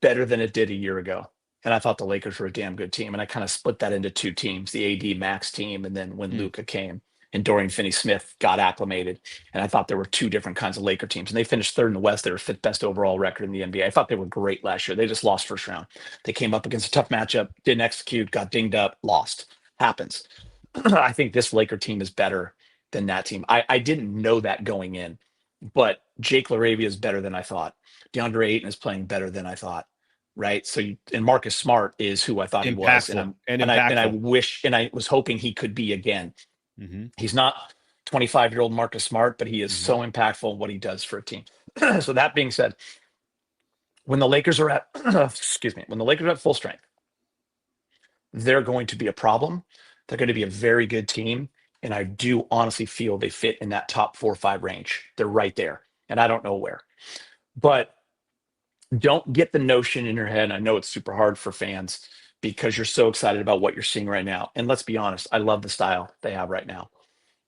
better than it did a year ago. And I thought the Lakers were a damn good team. And I kind of split that into 2 teams, the AD Max team, and then when Luka came and Dorian Finney-Smith got acclimated. And I thought there were 2 different kinds of Laker teams. And they finished 3rd in the West. They were 5th best overall record in the NBA. I thought they were great last year. They just lost first round. They came up against a tough matchup, didn't execute, got dinged up, lost. Happens. I think this Laker team is better than that team. I didn't know that going in, but Jake LaRavia is better than I thought. DeAndre Ayton is playing better than I thought. Right. So, and Marcus Smart is who I thought he was. And I wish, and I was hoping he could be again. He's not 25-year-old Marcus Smart, but he is so impactful in what he does for a team. So that being said, when the Lakers are at, when the Lakers are at full strength, they're going to be a problem. They're going to be a very good team. And I do honestly feel they fit in that top 4 or 5 range. They're right there. And I don't know where. But don't get the notion in your head. I know it's super hard for fans because you're so excited about what you're seeing right now. And let's be honest, I love the style they have right now.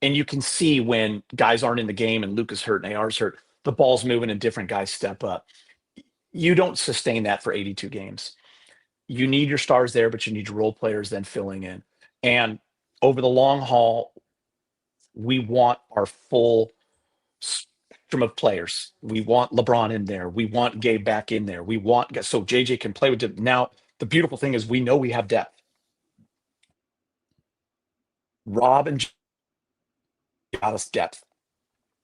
And you can see when guys aren't in the game and Luka's hurt and AR's hurt, the ball's moving and different guys step up. You don't sustain that for 82 games. You need your stars there, but you need your role players then filling in. And over the long haul, we want our full spectrum of players. We want LeBron in there. We want Gabe back in there. We want, so JJ can play with it. Now, the beautiful thing is we know we have depth. Rob and got us depth.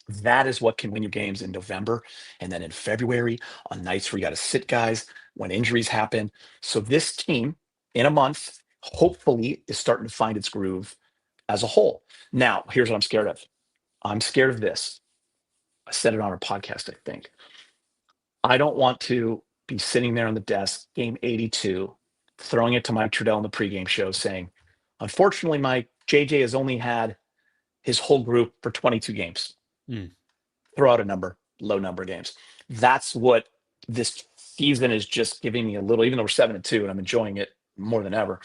That is what can win you games in November and then in February on nights where you got to sit guys when injuries happen. So this team in a month, hopefully, is starting to find its groove as a whole. Now, here's what I'm scared of. I'm scared of this. I said it on our podcast, I think. I don't want to be sitting there on the desk, game 82, throwing it to Mike Trudell in the pregame show saying, unfortunately, Mike, JJ has only had his whole group for 22 games. Throw out a number, low number of games. That's what this season is just giving me a little, even though we're 7-2 and I'm enjoying it more than ever,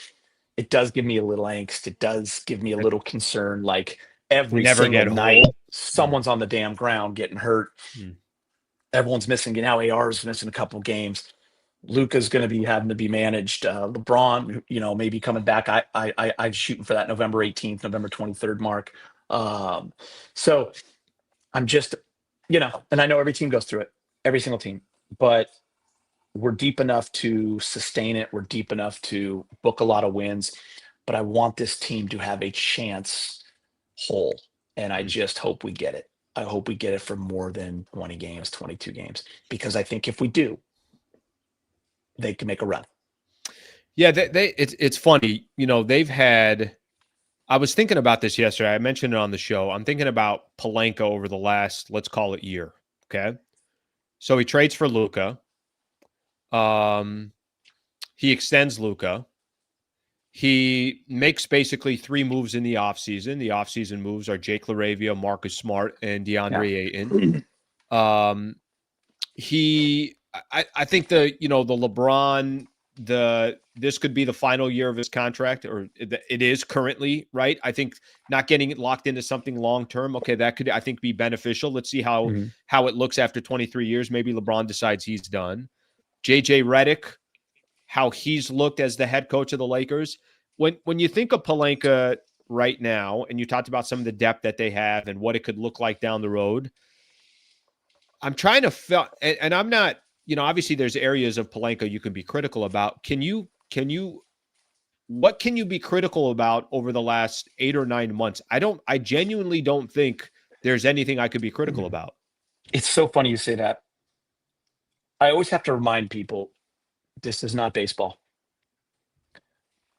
it does give me a little angst. It does give me a little concern. Like every single night, someone's on the damn ground getting hurt. Everyone's missing. Now AR's missing a couple of games. Luka's going to be having to be managed. LeBron, maybe coming back. I'm shooting for that November 18th, November 23rd mark. So I'm just, and I know every team goes through it, every single team, but we're deep enough to sustain it. We're deep enough to book a lot of wins, but I want this team to have a chance whole. And I just hope we get it. I hope we get it for more than 20 games, 22 games, because I think if we do, they can make a run. Yeah, it's funny. They've had. I was thinking about this yesterday. I mentioned it on the show. I'm thinking about Pelinka over the last, let's call it, year. Okay, so he trades for Luka. He extends Luka. He makes basically 3 moves in the offseason. The offseason moves are Jake LaRavia, Marcus Smart, and DeAndre Ayton. I think the LeBron, this could be the final year of his contract, or it is currently, right? I think not getting it locked into something long-term. Okay. That could, I think, be beneficial. Let's see how it looks after 23 years. Maybe LeBron decides he's done. JJ Redick, how he's looked as the head coach of the Lakers. When you think of Pelinka right now, and you talked about some of the depth that they have and what it could look like down the road, I'm trying to feel, and I'm not, obviously there's areas of Pelinka you can be critical about. What can you be critical about over the last 8 or 9 months? I genuinely don't think there's anything I could be critical about. It's so funny you say that. I always have to remind people, this is not baseball.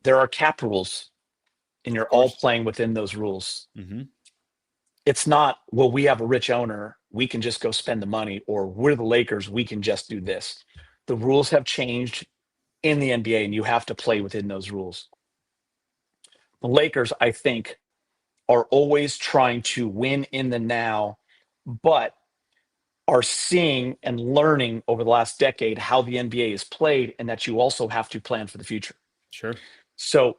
There are cap rules, and you're all playing within those rules. Mm-hmm. It's not, well, we have a rich owner, we can just go spend the money, or we're the Lakers, we can just do this. The rules have changed in the NBA, and you have to play within those rules. The Lakers, I think, are always trying to win in the now, but are seeing and learning over the last decade how the NBA is played, and that you also have to plan for the future. Sure. So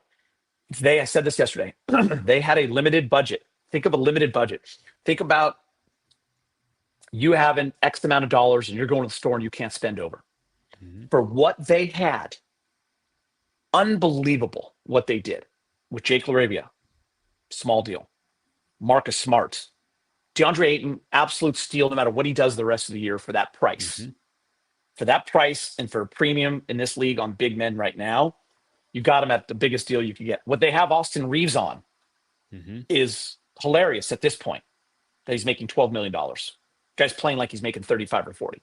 I said this yesterday, they had a limited budget. Think of a limited budget. Think about you having X amount of dollars and you're going to the store and you can't spend over. Mm-hmm. For what they had, unbelievable what they did with Jake LaRavia, small deal. Marcus Smart, DeAndre Ayton, absolute steal no matter what he does the rest of the year for that price. Mm-hmm. For that price and for a premium in this league on big men right now, you got him at the biggest deal you could get. What they have Austin Reeves on is hilarious at this point, that he's making $12 million. Guy's playing like he's making 35 or 40.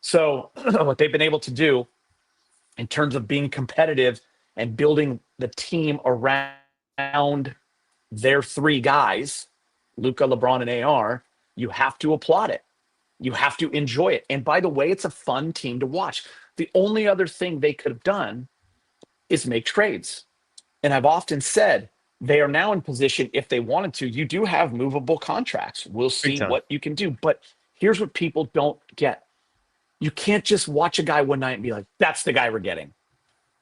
So what they've been able to do in terms of being competitive and building the team around their 3 guys, Luka, LeBron, and AR, you have to applaud it. You have to enjoy it. And by the way, it's a fun team to watch. The only other thing they could have done is make trades. And I've often said they are now in position, if they wanted to, you do have movable contracts. We'll see what you can do. But here's what people don't get. You can't just watch a guy one night and be like, that's the guy we're getting.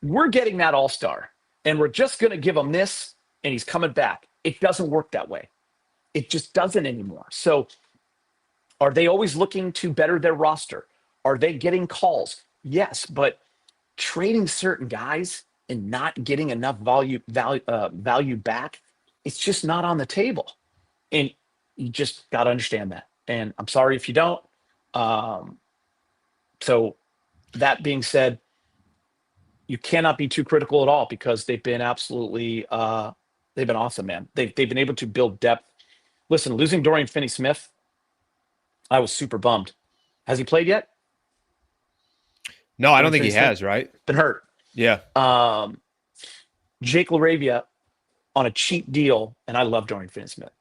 We're getting that all-star, and we're just going to give him this, and he's coming back. It doesn't work that way. It just doesn't anymore. So are they always looking to better their roster? Are they getting calls? Yes, but trading certain guys and not getting enough value back, it's just not on the table. And you just got to understand that. And I'm sorry if you don't. So that being said, you cannot be too critical at all, because they've been absolutely they've been awesome, man. They've been able to build depth. Listen, losing Dorian Finney-Smith, I was super bummed. Has he played yet? No, I don't think he has, right? Been hurt. Yeah. Jake LaRavia on a cheap deal, and I love Dorian Finney-Smith.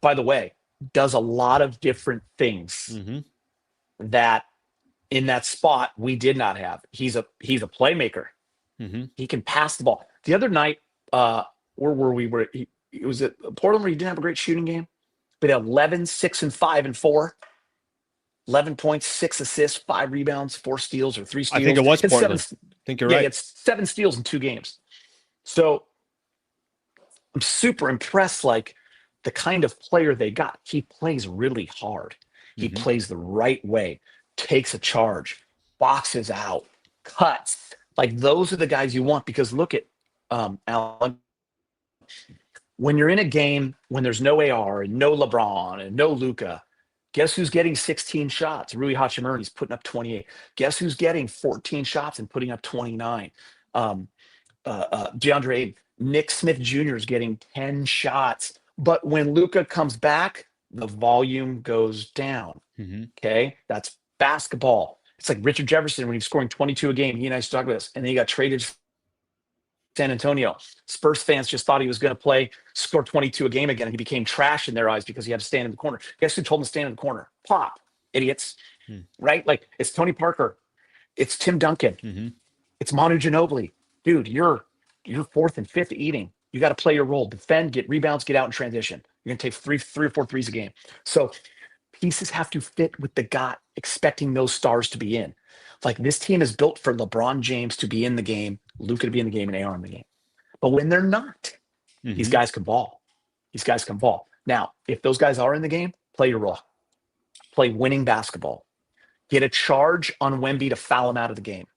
By the way, does a lot of different things that in that spot we did not have. He's a playmaker. He can pass the ball. The other night, where were we? It was at Portland, where he didn't have a great shooting game, but 11, 6, and 5, and 4. 11 points, 6 assists, 5 rebounds, 4 steals, or 3 steals. I think it was Portland. I think you're right. Yeah, it's 7 steals in 2 games. So I'm super impressed, like the kind of player they got. He plays really hard. He plays the right way, takes a charge, boxes out, cuts. Like, those are the guys you want, because look at Alan. When you're in a game when there's no AR and no LeBron and no Luka, guess who's getting 16 shots? Rui Hachimura's putting up 28. Guess who's getting 14 shots and putting up 29? DeAndre Ayton. Nick Smith Jr. is getting 10 shots. But when Luka comes back, the volume goes down. Mm-hmm. Okay? That's basketball. It's like Richard Jefferson when he was scoring 22 a game. He and I used to talk about this. And then he got traded to San Antonio. Spurs fans just thought he was going to score 22 a game again. And he became trash in their eyes because he had to stand in the corner. Guess who told him to stand in the corner? Pop. Idiots. Right? Like, it's Tony Parker. It's Tim Duncan. Mm-hmm. It's Manu Ginobili. Dude, you're fourth and fifth eating. You got to play your role. Defend, get rebounds, get out in transition. You're going to take three or four threes a game. So pieces have to fit with the guy, expecting those stars to be in. Like, this team is built for LeBron James to be in the game, Luka to be in the game, and AR in the game. But when they're not, these guys can ball. These guys can ball. Now, if those guys are in the game, play your role. Play winning basketball. Get a charge on Wemby to foul him out of the game.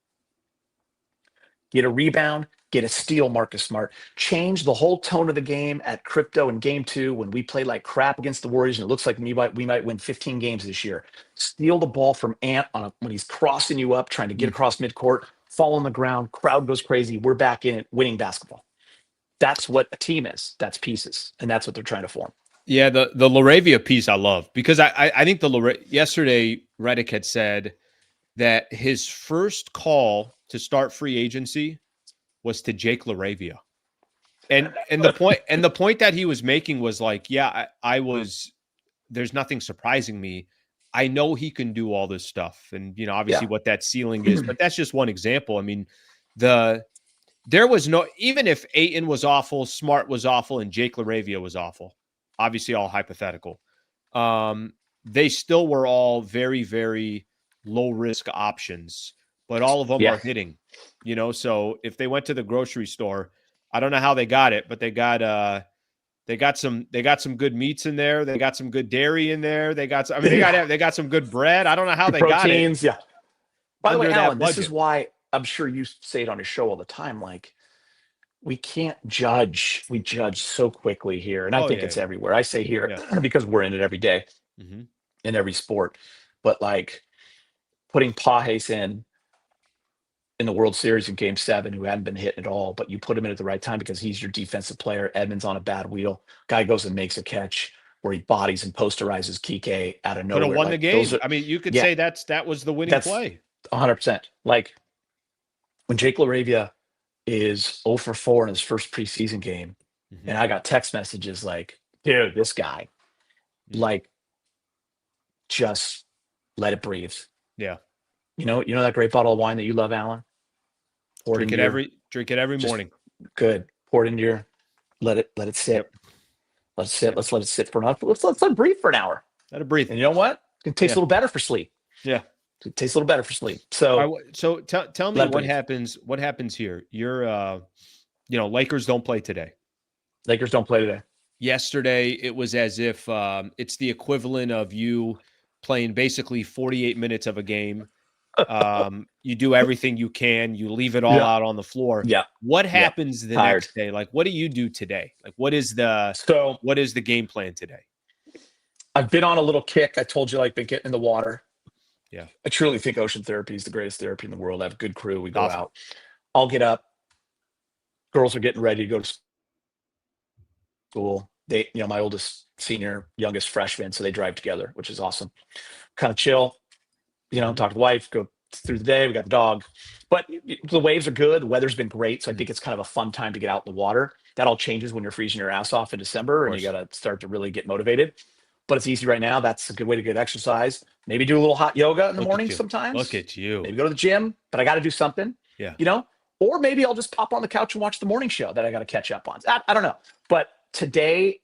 Get a rebound, get a steal, Marcus Smart. Change the whole tone of the game at Crypto in game 2 when we play like crap against the Warriors and it looks like we might win 15 games this year. Steal the ball from Ant when he's crossing you up, trying to get across midcourt, fall on the ground, crowd goes crazy. We're back in it, winning basketball. That's what a team is. That's pieces, and that's what they're trying to form. Yeah, the LaRavia piece I love because I think yesterday Redick had said that his first call to start free agency was to Jake LaRavia. And the point that he was making was like, yeah, I was, there's nothing surprising me. I know he can do all this stuff and, you know, obviously what that ceiling is, but that's just one example. I mean, there was no, even if Ayton was awful, Smart was awful, and Jake LaRavia was awful, obviously all hypothetical. They still were all very, very low risk options, but all of them are hitting, you know? So if they went to the grocery store, I don't know how they got it, but they got some good meats in there. They got some good dairy in there. They got some good bread. I don't know how they proteins, got it. Yeah. By the way, Alan, this is why I'm sure you say it on your show all the time. Like, we can't judge. We judge so quickly here. And I think it's everywhere. I say here because we're in it every day in every sport. But like putting Pajes in the World Series in Game 7, who hadn't been hit at all, but you put him in at the right time because he's your defensive player. Edmonds on a bad wheel. Guy goes and makes a catch where he bodies and posterizes Kike out of nowhere. Could have won the game. I mean, you could say that was the winning play. 100%. Like when Jake LaRavia is 0 for 4 in his first preseason game, and I got text messages like, dude, this guy, like, just let it breathe. Yeah. You know that great bottle of wine that you love, Alan? Drink it every morning. Good. Pour it into your, let it sit. Yep. Let it sit. Let's let it sit for an hour. Let's let it breathe for an hour. Let it breathe. And you know what? It tastes a little better for sleep. Yeah. It tastes a little better for sleep. So, tell me what happens. What happens here? You're, Lakers don't play today. Lakers don't play today. Yesterday, it was as if it's the equivalent of you playing basically 48 minutes of a game. You do everything you can. You leave it all out on the floor. Yeah. What happens the next day? Like, what do you do today? Like, what is the game plan today? I've been on a little kick. I told you, like, been getting in the water. Yeah. I truly think ocean therapy is the greatest therapy in the world. I have a good crew. We go out. I'll get up. Girls are getting ready to go to school. They, my oldest senior, youngest freshman, so they drive together, which is awesome. Kind of chill, talk to the wife, go through the day. We got the dog, but the waves are good. The weather's been great. So I think it's kind of a fun time to get out in the water. That all changes when you're freezing your ass off in December and you got to start to really get motivated. But it's easy right now. That's a good way to get exercise. Maybe do a little hot yoga in the morning sometimes. Look at you. Maybe go to the gym, but I got to do something. Yeah. Or maybe I'll just pop on the couch and watch the morning show that I got to catch up on. I don't know. But today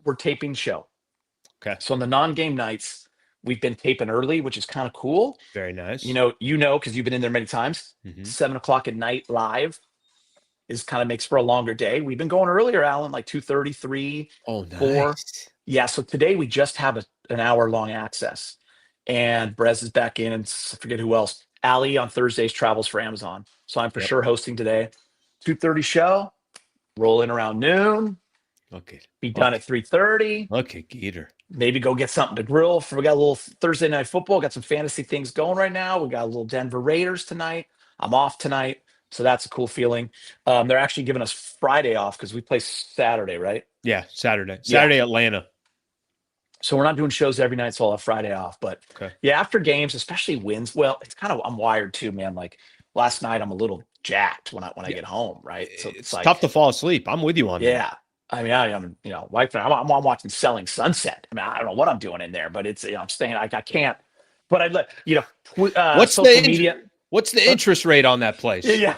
we're taping show. Okay. So on the non-game nights, we've been taping early, which is kind of cool. Very nice. Because you've been in there many times. 7:00 at night live is kind of makes for a longer day. We've been going earlier, Alan, like 2:30, 3, 4. Yeah. So today we just have an hour-long access. And Brez is back in, and I forget who else. Ali on Thursdays travels for Amazon. So I'm for sure hosting today. 2:30 show, roll in around noon. Okay. Be done at 3:30. Okay, Geeter. Maybe go get something to grill. We got a little Thursday night football. Got some fantasy things going right now. We got a little Denver Raiders tonight. I'm off tonight, so that's a cool feeling. They're actually giving us Friday off because we play Saturday, right? Yeah, Saturday, Atlanta. So we're not doing shows every night, so I'll have Friday off. But yeah, after games, especially wins, well, it's kind of I'm wired too, man. Like last night, I'm a little jacked when I get home, right? So It's like, tough to fall asleep. I'm with you on that. yeah. I mean, I'm, wife. I'm watching Selling Sunset. I mean, I don't know what I'm doing in there, but it's, I'm staying. I can't. But I let what's social media. What's the interest rate on that place? Yeah,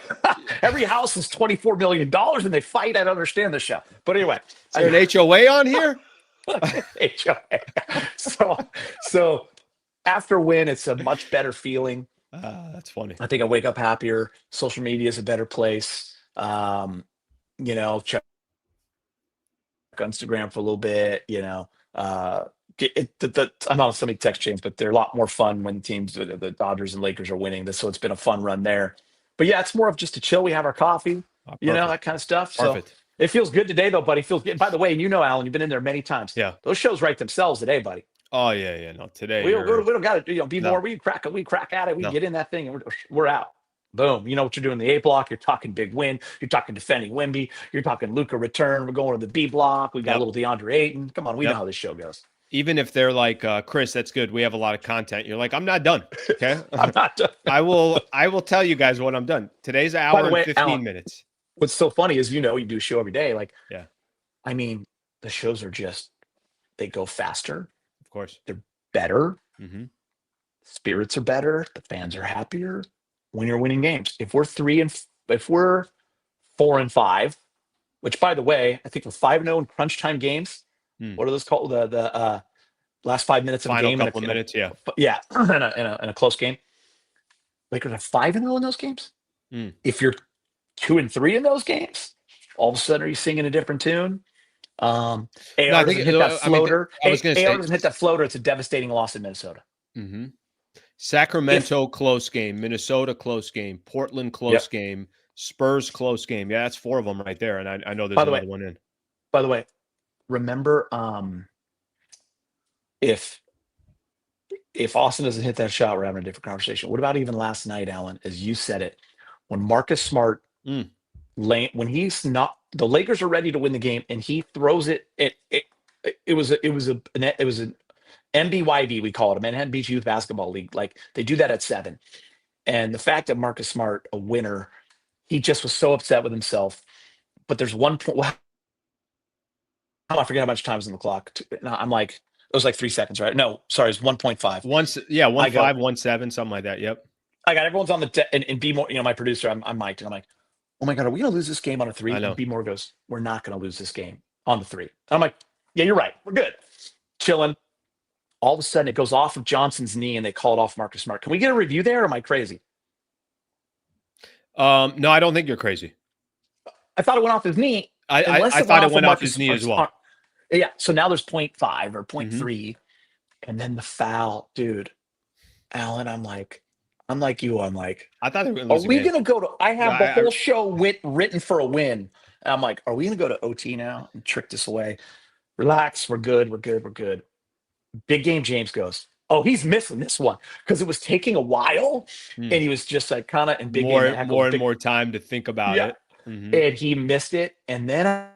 every house is $24 million, and they fight. I don't understand the show, but anyway, is there an HOA on here? HOA. So after win, it's a much better feeling. That's funny. I think I wake up happier. Social media is a better place. Check Instagram for a little bit, I'm on so many text chains, but they're a lot more fun when teams, the Dodgers and Lakers are winning this. So it's been a fun run there, but yeah, it's more of just a chill. We have our coffee, that kind of stuff. Perfect. So it feels good today though, buddy. Feels good. By the way, Alan, you've been in there many times. Yeah. Those shows write themselves today, buddy. Oh yeah. No, today we don't got to, be No. more. We crack at it. We get in that thing and we're out. Boom. You know what you're doing in the A block. You're talking big win. You're talking defending Wemby. You're talking Luka return. We're going to the B block. We got a little DeAndre Ayton. Come on. We know how this show goes. Even if they're like, Chris, that's good. We have a lot of content. You're like, I'm not done. Okay. I'm not done. I will tell you guys when I'm done. Today's an hour and 15 minutes. What's so funny is, you do a show every day. Like, yeah. I mean, the shows are they go faster. Of course. They're better. Mm-hmm. Spirits are better. The fans are happier when you're winning games. If we're 4-5, which by the way, I think we're 5-0 in crunch time games. What are those called? The last 5 minutes of a game. Couple minutes, yeah. Yeah, in a close game. Lakers are 5-0 in those games. If you're 2-3 in those games, all of a sudden are you singing a different tune? AR doesn't hit that floater. AR doesn't hit that floater. It's a devastating loss in Minnesota. Mm-hmm. Sacramento close game, Minnesota close game, Portland close game, Spurs close game. Yeah, that's 4 of them right there, and I know there's another one in. By the way, remember, if Austin doesn't hit that shot, we're having a different conversation. What about even last night, Alan? As you said it, when Marcus Smart when he's not, the Lakers are ready to win the game, and he throws it. It was an MBYV, we call it, a Manhattan Beach Youth Basketball League. Like, they do that at 7. And the fact that Marcus Smart, a winner, he just was so upset with himself. But there's one point. Well, I forget how much time is on the clock. I'm like, it was like 3 seconds, right? No, sorry, it's 1.5. 1.5, 1.7, something like that. Yep. I got everyone's on the and B More, my producer. I'm mic'd, and I'm like, oh my God, are we gonna lose this game on a 3? And B More goes, we're not gonna lose this game on the 3. And I'm like, yeah, you're right. We're good. Chilling. All of a sudden, it goes off of Johnson's knee, and they call it off Marcus Smart. Can we get a review there, or am I crazy? No, I don't think you're crazy. I thought it went off his knee. I thought it went off his knee as well. Yeah, so now there's 0.5 or 0.3, and then the foul, dude. Alan, I'm like you. I'm like, I thought they were are we going to go to? I have the whole show written for a win. And I'm like, are we going to go to OT now and trick this away? Relax, we're good. Big game James goes, oh, he's missing this one because it was taking a while, and he was just like kind of in big game. More time to think about it. Mm-hmm. And he missed it, and then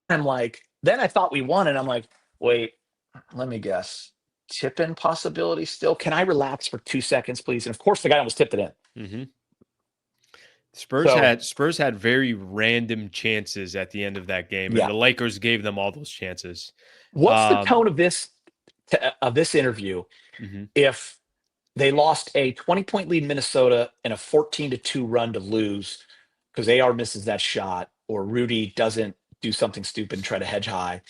I'm like, then I thought we won, and I'm like, wait, let me guess. Tip-in possibility still? Can I relax for 2 seconds, please? And of course, the guy almost tipped it in. Mm-hmm. Spurs had very random chances at the end of that game, and the Lakers gave them all those chances. What's the tone of this interview if they lost a 20-point lead in Minnesota and a 14-2 run to lose because AR misses that shot, or Rudy doesn't do something stupid and try to hedge high,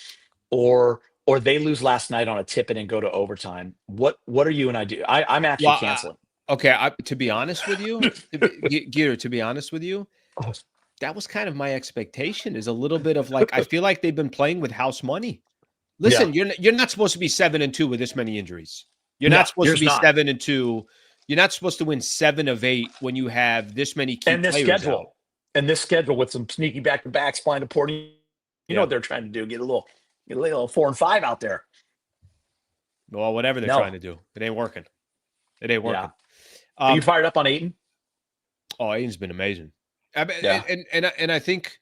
or they lose last night on a tip-in and go to overtime? What are you and I do? I'm actually canceling. Okay, to be honest with you, Geeter, that was kind of my expectation, is a little bit of like, I feel like they've been playing with house money. Listen, you're not supposed to be 7-2 with this many injuries. You're not supposed to be 7-2. You're not supposed to win 7 of 8 when you have this many key players out. And this schedule with some sneaky back-to-backs flying to Portland. You know what they're trying to do? Get a little 4 and 5 out there. Well, whatever they're trying to do, it ain't working. It ain't working. Yeah. Are you fired up on Ayton? Oh, Ayton's been amazing. And I think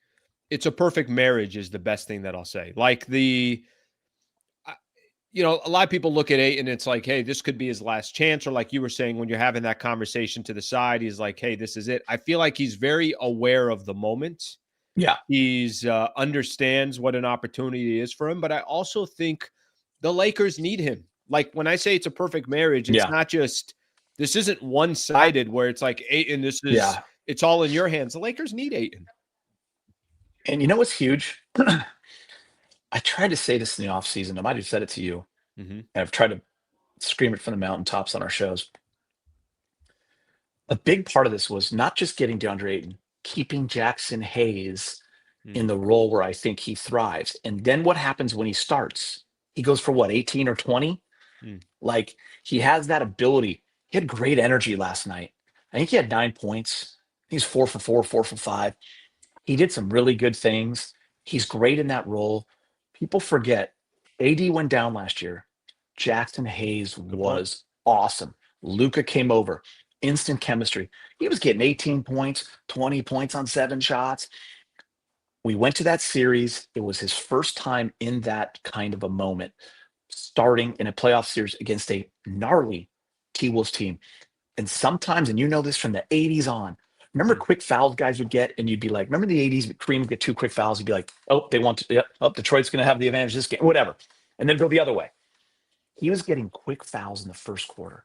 it's a perfect marriage is the best thing that I'll say. Like a lot of people look at Ayton and it's like, hey, this could be his last chance. Or like you were saying, when you're having that conversation to the side, he's like, hey, this is it. I feel like he's very aware of the moment. Yeah. He's understands what an opportunity is for him. But I also think the Lakers need him. Like when I say it's a perfect marriage, it's not just, this isn't one-sided where it's like Ayton, it's all in your hands. The Lakers need Ayton. And you know what's huge? I tried to say this in the offseason. I might have said it to you. Mm-hmm. And I've tried to scream it from the mountaintops on our shows. A big part of this was not just getting DeAndre Ayton, keeping Jackson Hayes in the role where I think he thrives. And then what happens when he starts? He goes for what, 18 or 20? Like he has that ability. He had great energy last night. I think he had 9 points. He's 4 for 4, 4 for 5. He did some really good things. He's great in that role. People forget AD went down last year. Jackson Hayes was awesome. Luka came over. Instant chemistry. He was getting 18 points, 20 points on 7 shots. We went to that series. It was his first time in that kind of a moment, starting in a playoff series against a gnarly T-Wolves team. And sometimes, and you know this from the 80s on, remember quick fouls guys would get, and you'd be like, remember the 80s, Kareem would get 2 quick fouls. You'd be like, oh, they want to, Detroit's going to have the advantage this game, whatever. And then go the other way. He was getting quick fouls in the first quarter,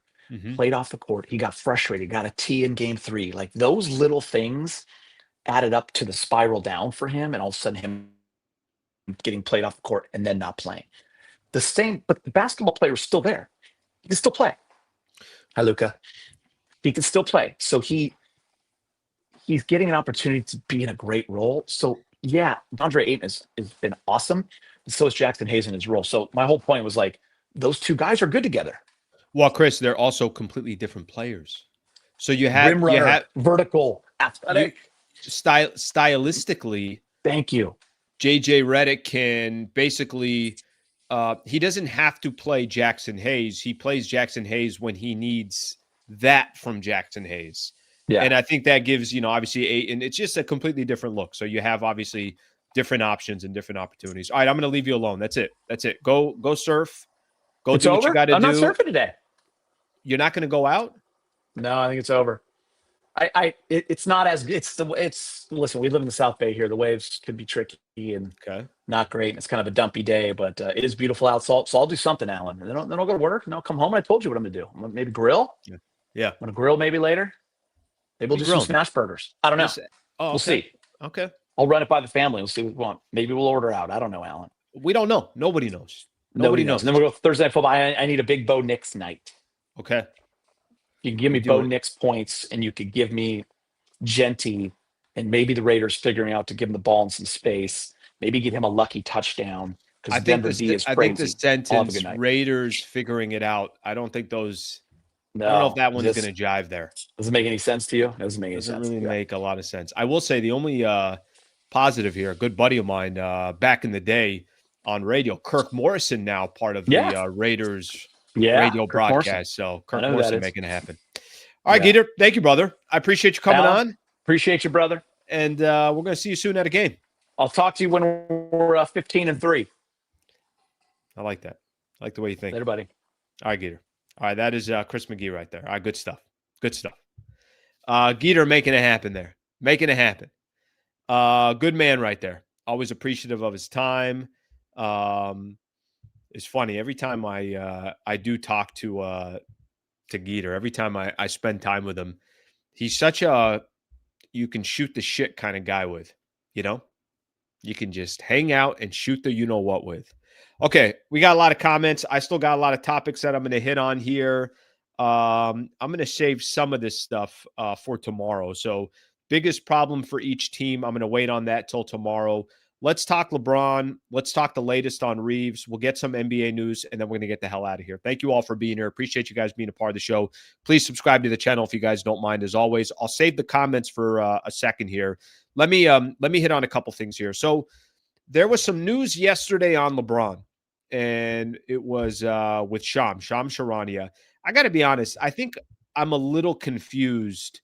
played off the court. He got frustrated, got a T in game 3. Like those little things added up to the spiral down for him, and all of a sudden him getting played off the court and then not playing. The same, but the basketball player was still there. He can still play. Hi, Luka. He can still play. So he's getting an opportunity to be in a great role. So yeah, DeAndre Ayton has been awesome. And so is Jackson Hayes in his role. So my whole point was like, those two guys are good together. Well, Chris, they're also completely different players. So you have, rim runner, vertical, athletic. Stylistically. Thank you. JJ Redick can basically, he doesn't have to play Jackson Hayes. He plays Jackson Hayes when he needs that from Jackson Hayes. Yeah. And I think that gives, obviously, and it's just a completely different look. So you have obviously different options and different opportunities. All right, I'm going to leave you alone. That's it. Go surf. Go do what you got to do. I'm not surfing today. You're not going to go out? No, I think it's over. It's not as listen, we live in the South Bay here. The waves could be tricky and not great. It's kind of a dumpy day, but it is beautiful out. So I'll do something, Alan. Then I'll go to work. And I'll come home. And I told you what I'm going to do. I'm gonna maybe grill. Yeah. I'm going to grill maybe later. Maybe we'll do some smash burgers. I don't know. We'll see. Okay. I'll run it by the family. We'll see what we want. Maybe we'll order out. I don't know, Alan. We don't know. Nobody knows. Nobody knows. And then we'll go Thursday Night Football. I need a big Bo Nix night. Okay. You can give me Bo Nix points, and you could give me Genty, and maybe the Raiders figuring out to give him the ball in some space. Maybe give him a lucky touchdown because Denver D is crazy. I think the sentence Raiders figuring it out. I don't think those. No, I don't know if that one's going to jive there. Does it make any sense to you? Doesn't make any sense. Doesn't really make a lot of sense. I will say the only positive here, a good buddy of mine back in the day on radio, Kirk Morrison, now part of the Raiders radio broadcast. Morrison. So Kirk Morrison making it happen. All right, Geeter. Thank you, brother. I appreciate you coming on. Appreciate you, brother. And we're going to see you soon at a game. I'll talk to you when we're 15-3. I like that. I like the way you think. Later, buddy. All right, Geeter. All right, that is Chris McGee right there. All right, good stuff. Good stuff. Geeter making it happen there. Making it happen. Good man right there. Always appreciative of his time. It's funny. Every time I do talk to Geeter, every time I spend time with him, he's such a you can shoot the shit kind of guy with, You can just hang out and shoot the you-know-what with. Okay, we got a lot of comments. I still got a lot of topics that I'm going to hit on here. I'm going to save some of this stuff for tomorrow. So biggest problem for each team, I'm going to wait on that till tomorrow. Let's talk LeBron. Let's talk the latest on Reeves. We'll get some NBA news, and then we're going to get the hell out of here. Thank you all for being here. Appreciate you guys being a part of the show. Please subscribe to the channel if you guys don't mind. As always, I'll save the comments for a second here. Let me hit on a couple things here. So there was some news yesterday on LeBron, and it was with Shams Charania. I got to be honest. I think I'm a little confused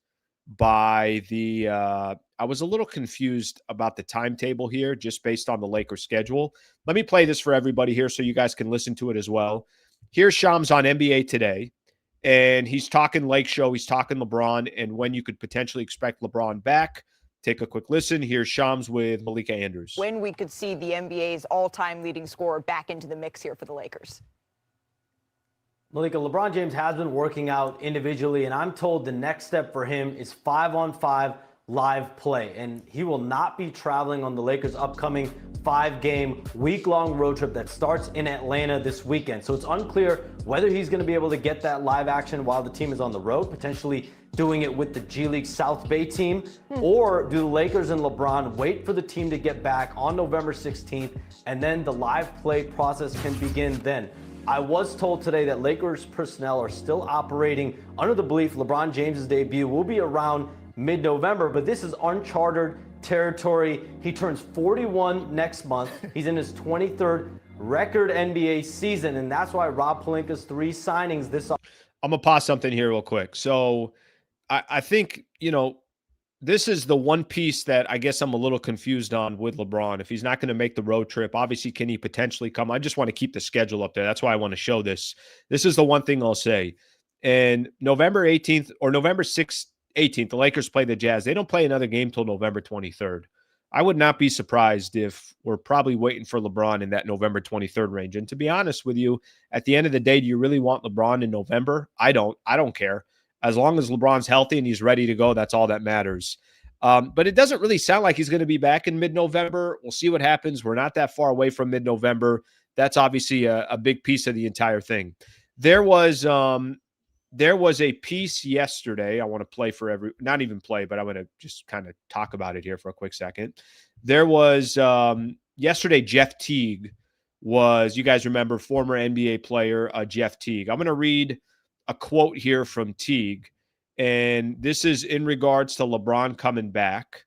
by the I was a little confused about the timetable here just based on the Lakers schedule. Let me play this for everybody here so you guys can listen to it as well. Here's Shams on NBA Today, and he's talking Lake Show, he's talking LeBron, and when you could potentially expect LeBron back. Take a quick listen. Here's Shams with Malika Andrews. When we could see the NBA's all-time leading scorer back into the mix here for the Lakers. Malika, LeBron James has been working out individually, and I'm told the next step for him is 5-on-5 live play. And he will not be traveling on the Lakers' upcoming 5-game, week-long road trip that starts in Atlanta this weekend. So it's unclear whether he's going to be able to get that live action while the team is on the road, potentially doing it with the G League South Bay team, or do the Lakers and LeBron wait for the team to get back on November 16th, and then the live play process can begin then. I was told today that Lakers personnel are still operating under the belief LeBron James' debut will be around mid-November, but this is uncharted territory. He turns 41 next month. He's in his 23rd record NBA season, and that's why Rob Pelinka's 3 signings this offseason. I'm going to pause something here real quick. So I think, this is the one piece that I guess I'm a little confused on with LeBron. If he's not going to make the road trip, obviously, can he potentially come? I just want to keep the schedule up there. That's why I want to show this. This is the one thing I'll say. And November 18th or November 6th, 18th, the Lakers play the Jazz. They don't play another game till November 23rd. I would not be surprised if we're probably waiting for LeBron in that November 23rd range. And to be honest with you, at the end of the day, do you really want LeBron in November? I don't care. As long as LeBron's healthy and he's ready to go, that's all that matters. But it doesn't really sound like he's going to be back in mid-November. We'll see what happens. We're not that far away from mid-November. That's obviously a big piece of the entire thing. There was a piece yesterday. I want to play for not even play, but I want to just kind of talk about it here for a quick second. There was yesterday, Jeff Teague was, you guys remember, former NBA player Jeff Teague. I'm going to read a quote here from Teague, and this is in regards to LeBron coming back.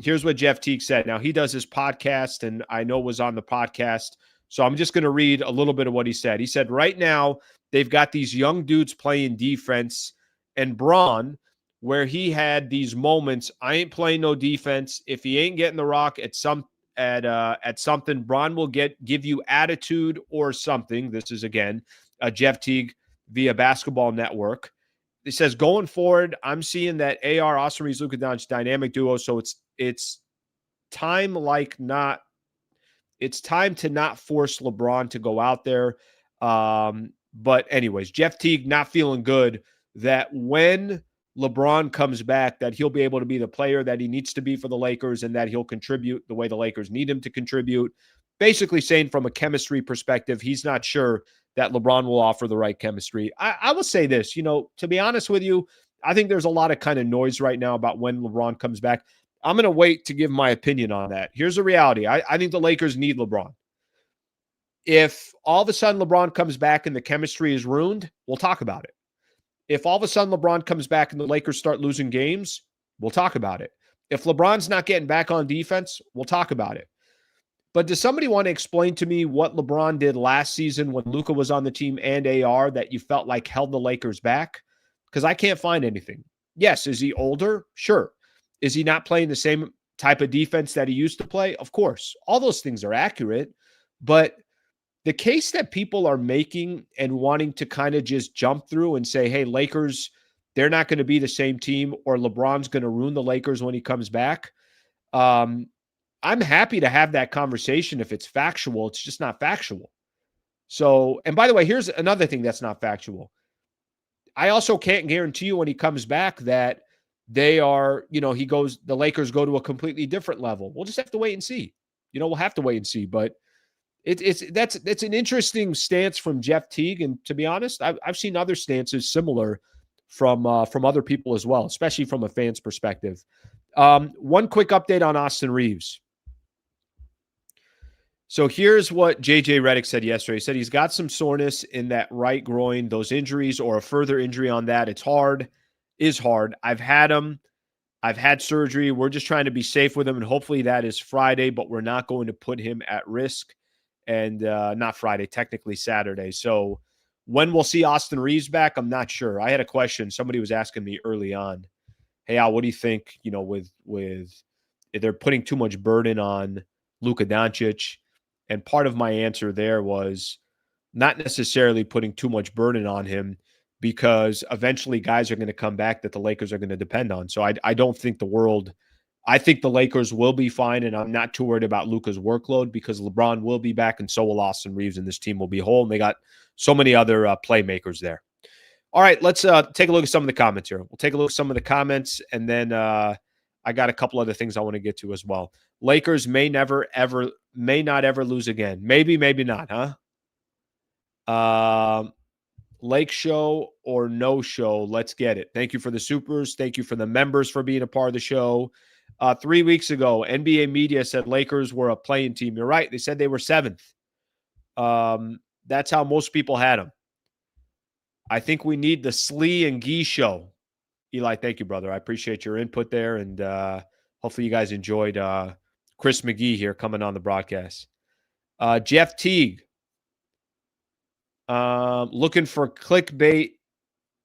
Here's what Jeff Teague said. Now, he does his podcast, and I know was on the podcast, so I'm just going to read a little bit of what he said. He said, right now, they've got these young dudes playing defense, and Bron, where he had these moments, I ain't playing no defense. If he ain't getting the rock at something, Bron will give you attitude or something. This is, again, Jeff Teague via Basketball Network. It says, going forward, I'm seeing that AR, Austin Reeves, Luka Doncic dynamic duo. So it's time to not force LeBron to go out there. But anyways, Jeff Teague not feeling good that when LeBron comes back, that he'll be able to be the player that he needs to be for the Lakers and that he'll contribute the way the Lakers need him to contribute. Basically saying from a chemistry perspective, he's not sure that LeBron will offer the right chemistry. I will say this, to be honest with you, I think there's a lot of kind of noise right now about when LeBron comes back. I'm going to wait to give my opinion on that. Here's the reality. I think the Lakers need LeBron. If all of a sudden LeBron comes back and the chemistry is ruined, we'll talk about it. If all of a sudden LeBron comes back and the Lakers start losing games, we'll talk about it. If LeBron's not getting back on defense, we'll talk about it. But does somebody want to explain to me what LeBron did last season when Luka was on the team and AR that you felt like held the Lakers back? Because I can't find anything. Yes, is he older? Sure. Is he not playing the same type of defense that he used to play? Of course. All those things are accurate. But the case that people are making and wanting to kind of just jump through and say, hey, Lakers, they're not going to be the same team, or LeBron's going to ruin the Lakers when he comes back. I'm happy to have that conversation if it's factual. It's just not factual. So, and by the way, here's another thing that's not factual. I also can't guarantee you when he comes back that they are, the Lakers go to a completely different level. We'll just have to wait and see. We'll have to wait and see. But that's an interesting stance from Jeff Teague. And to be honest, I've seen other stances similar from other people as well, especially from a fan's perspective. One quick update on Austin Reeves. So here's what JJ Redick said yesterday. He said he's got some soreness in that right groin. Those injuries or a further injury on that, is hard. I've had him. I've had surgery. We're just trying to be safe with him, and hopefully that is Friday, but we're not going to put him at risk. And not Friday, technically Saturday. So when we'll see Austin Reeves back, I'm not sure. I had a question. Somebody was asking me early on, hey, Al, what do you think, with if they're putting too much burden on Luka Doncic? And part of my answer there was not necessarily putting too much burden on him, because eventually guys are going to come back that the Lakers are going to depend on. So I don't think I think the Lakers will be fine, and I'm not too worried about Luka's workload, because LeBron will be back and so will Austin Reeves, and this team will be whole, and they got so many other playmakers there. All right, let's take a look at some of the comments here. We'll take a look at some of the comments, and then I got a couple other things I want to get to as well. Lakers may not ever lose again. Maybe not, huh? Lake show or no show, let's get it. Thank you for the supers. Thank you for the members for being a part of the show. 3 weeks ago, NBA media said Lakers were a play-in team. You're right. They said they were 7th. That's how most people had them. I think we need the Slee and Gee show. Eli, thank you, brother. I appreciate your input there, and hopefully you guys enjoyed Chris McGee here coming on the broadcast. Jeff Teague. Looking for clickbait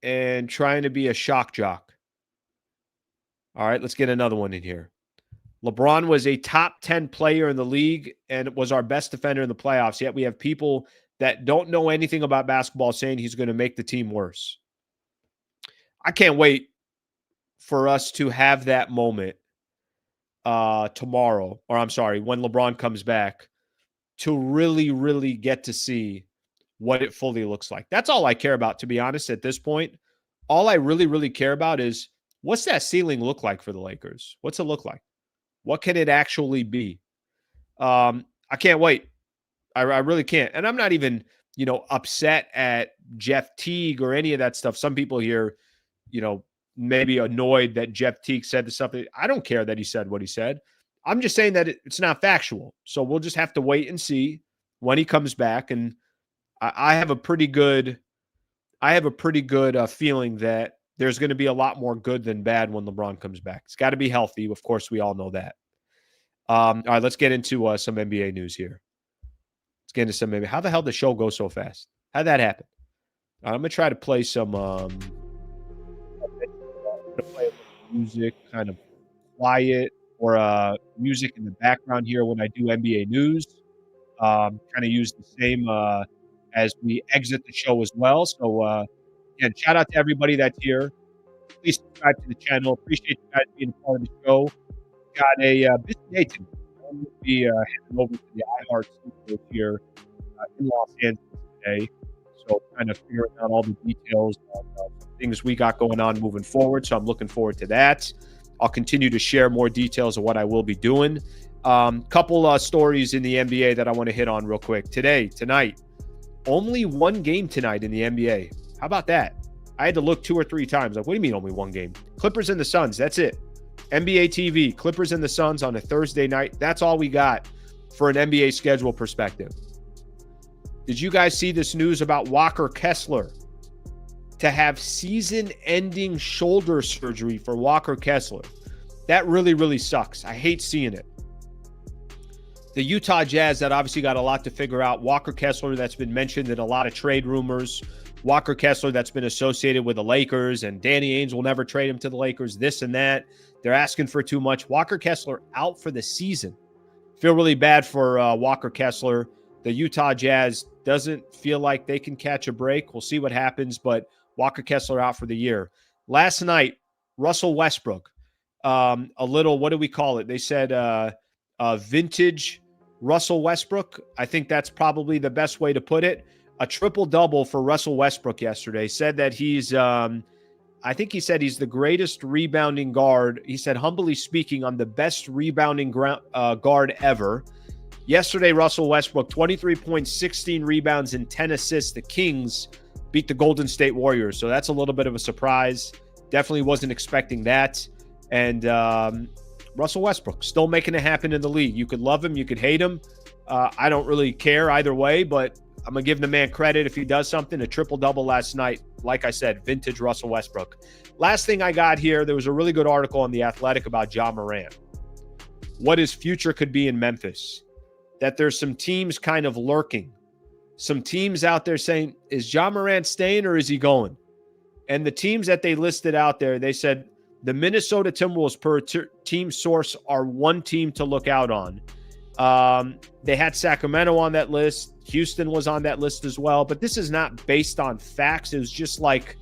and trying to be a shock jock. All right, let's get another one in here. LeBron was a top 10 player in the league and was our best defender in the playoffs. Yet we have people that don't know anything about basketball saying he's going to make the team worse. I can't wait for us to have that moment tomorrow, or I'm sorry, when LeBron comes back, to really, really get to see what it fully looks like. That's all I care about, to be honest, at this point. All I really, really care about is, what's that ceiling look like for the Lakers? What's it look like? What can it actually be? I can't wait. I really can't. And I'm not even, upset at Jeff Teague or any of that stuff. Some people here, maybe annoyed that Jeff Teague said this stuff. I don't care that he said what he said. I'm just saying that it's not factual. So we'll just have to wait and see when he comes back. And I have a pretty good feeling that there's going to be a lot more good than bad when LeBron comes back. It's got to be healthy. Of course, we all know that. All right, let's get into some NBA news here. Let's get into some NBA. How the hell did the show go so fast? How'd that happen? I'm going to try to play some music, kind of quiet, or music in the background here when I do NBA news. Kind of use the same as we exit the show as well. So, again, shout out to everybody that's here. Please subscribe to the channel. Appreciate you guys being a part of the show. Got a busy day today. I'm going to be heading over to the iHeart Studios here in Los Angeles today. So, kind of figuring out all the details on things we got going on moving forward. So, I'm looking forward to that. I'll continue to share more details of what I will be doing. Couple stories in the NBA that I want to hit on real quick. Tonight, only one game tonight in the NBA. How about that? I had to look 2 or 3 times. Like, what do you mean only one game? Clippers and the Suns. That's it. NBA TV, Clippers and the Suns on a Thursday night. That's all we got for an NBA schedule perspective. Did you guys see this news about Walker Kessler? To have season-ending shoulder surgery for Walker Kessler. That really, really sucks. I hate seeing it. The Utah Jazz, that obviously got a lot to figure out. Walker Kessler, that's been mentioned in a lot of trade rumors. Walker Kessler, that's been associated with the Lakers, and Danny Ainge will never trade him to the Lakers, this and that. They're asking for too much. Walker Kessler out for the season. Feel really bad for Walker Kessler. The Utah Jazz doesn't feel like they can catch a break. We'll see what happens, but Walker Kessler out for the year. Last night, Russell Westbrook, a little, what do we call it? They said vintage Russell Westbrook. I think that's probably the best way to put it. A triple-double for Russell Westbrook yesterday. Said that he's, I think he said he's the greatest rebounding guard. He said, humbly speaking, I'm the best rebounding guard ever. Yesterday, Russell Westbrook, 23 points, 16 rebounds, and 10 assists. The Kings beat the Golden State Warriors. So that's a little bit of a surprise. Definitely wasn't expecting that. And Russell Westbrook still making it happen in the league. You could love him. You could hate him. I don't really care either way, but I'm going to give the man credit if he does something. A triple-double last night. Like I said, vintage Russell Westbrook. Last thing I got here, there was a really good article on The Athletic about Ja Morant. What his future could be in Memphis. That there's some teams kind of lurking. Some teams out there saying, is Ja Morant staying or is he going? And the teams that they listed out there, they said the Minnesota Timberwolves, per team source, are one team to look out on. They had Sacramento on that list. Houston was on that list as well. But this is not based on facts. It was just like,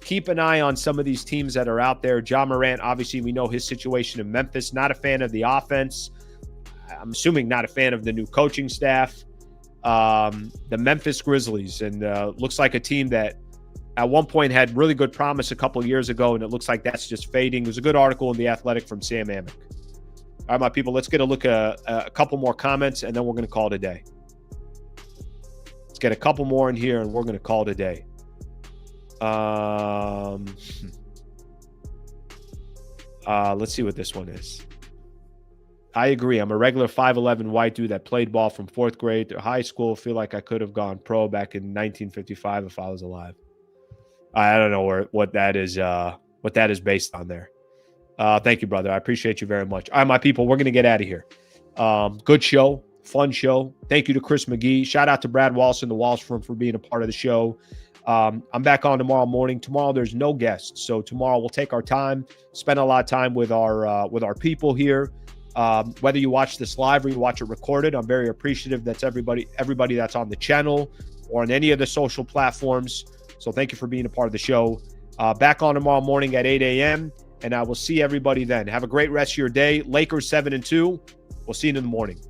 keep an eye on some of these teams that are out there. Ja Morant, obviously, we know his situation in Memphis. Not a fan of the offense. I'm assuming not a fan of the new coaching staff. The Memphis Grizzlies. And looks like a team that at one point had really good promise a couple years ago, and it looks like that's just fading. There's a good article in The Athletic from Sam Amick. All right, my people, let's get a look at a couple more comments, and then we're going to call it a day. Let's get a couple more in here, and we're going to call it a day. Let's see what this one is. I agree. I'm a regular 5'11" white dude that played ball from 4th grade to high school. Feel like I could have gone pro back in 1955 if I was alive. I don't know what that is based on there. Thank you, brother. I appreciate you very much. All right, my people, we're going to get out of here. Good show, fun show. Thank you to Chris McGee. Shout out to Brad Wallace and the Wallace Firm for being a part of the show. I'm back on tomorrow morning. Tomorrow there's no guests, so tomorrow we'll take our time, spend a lot of time with our people here. Whether you watch this live or you watch it recorded, I'm very appreciative. That's everybody that's on the channel or on any of the social platforms. So thank you for being a part of the show. Back on tomorrow morning at 8 a.m. And I will see everybody then. Have a great rest of your day. Lakers 7-2. We'll see you in the morning.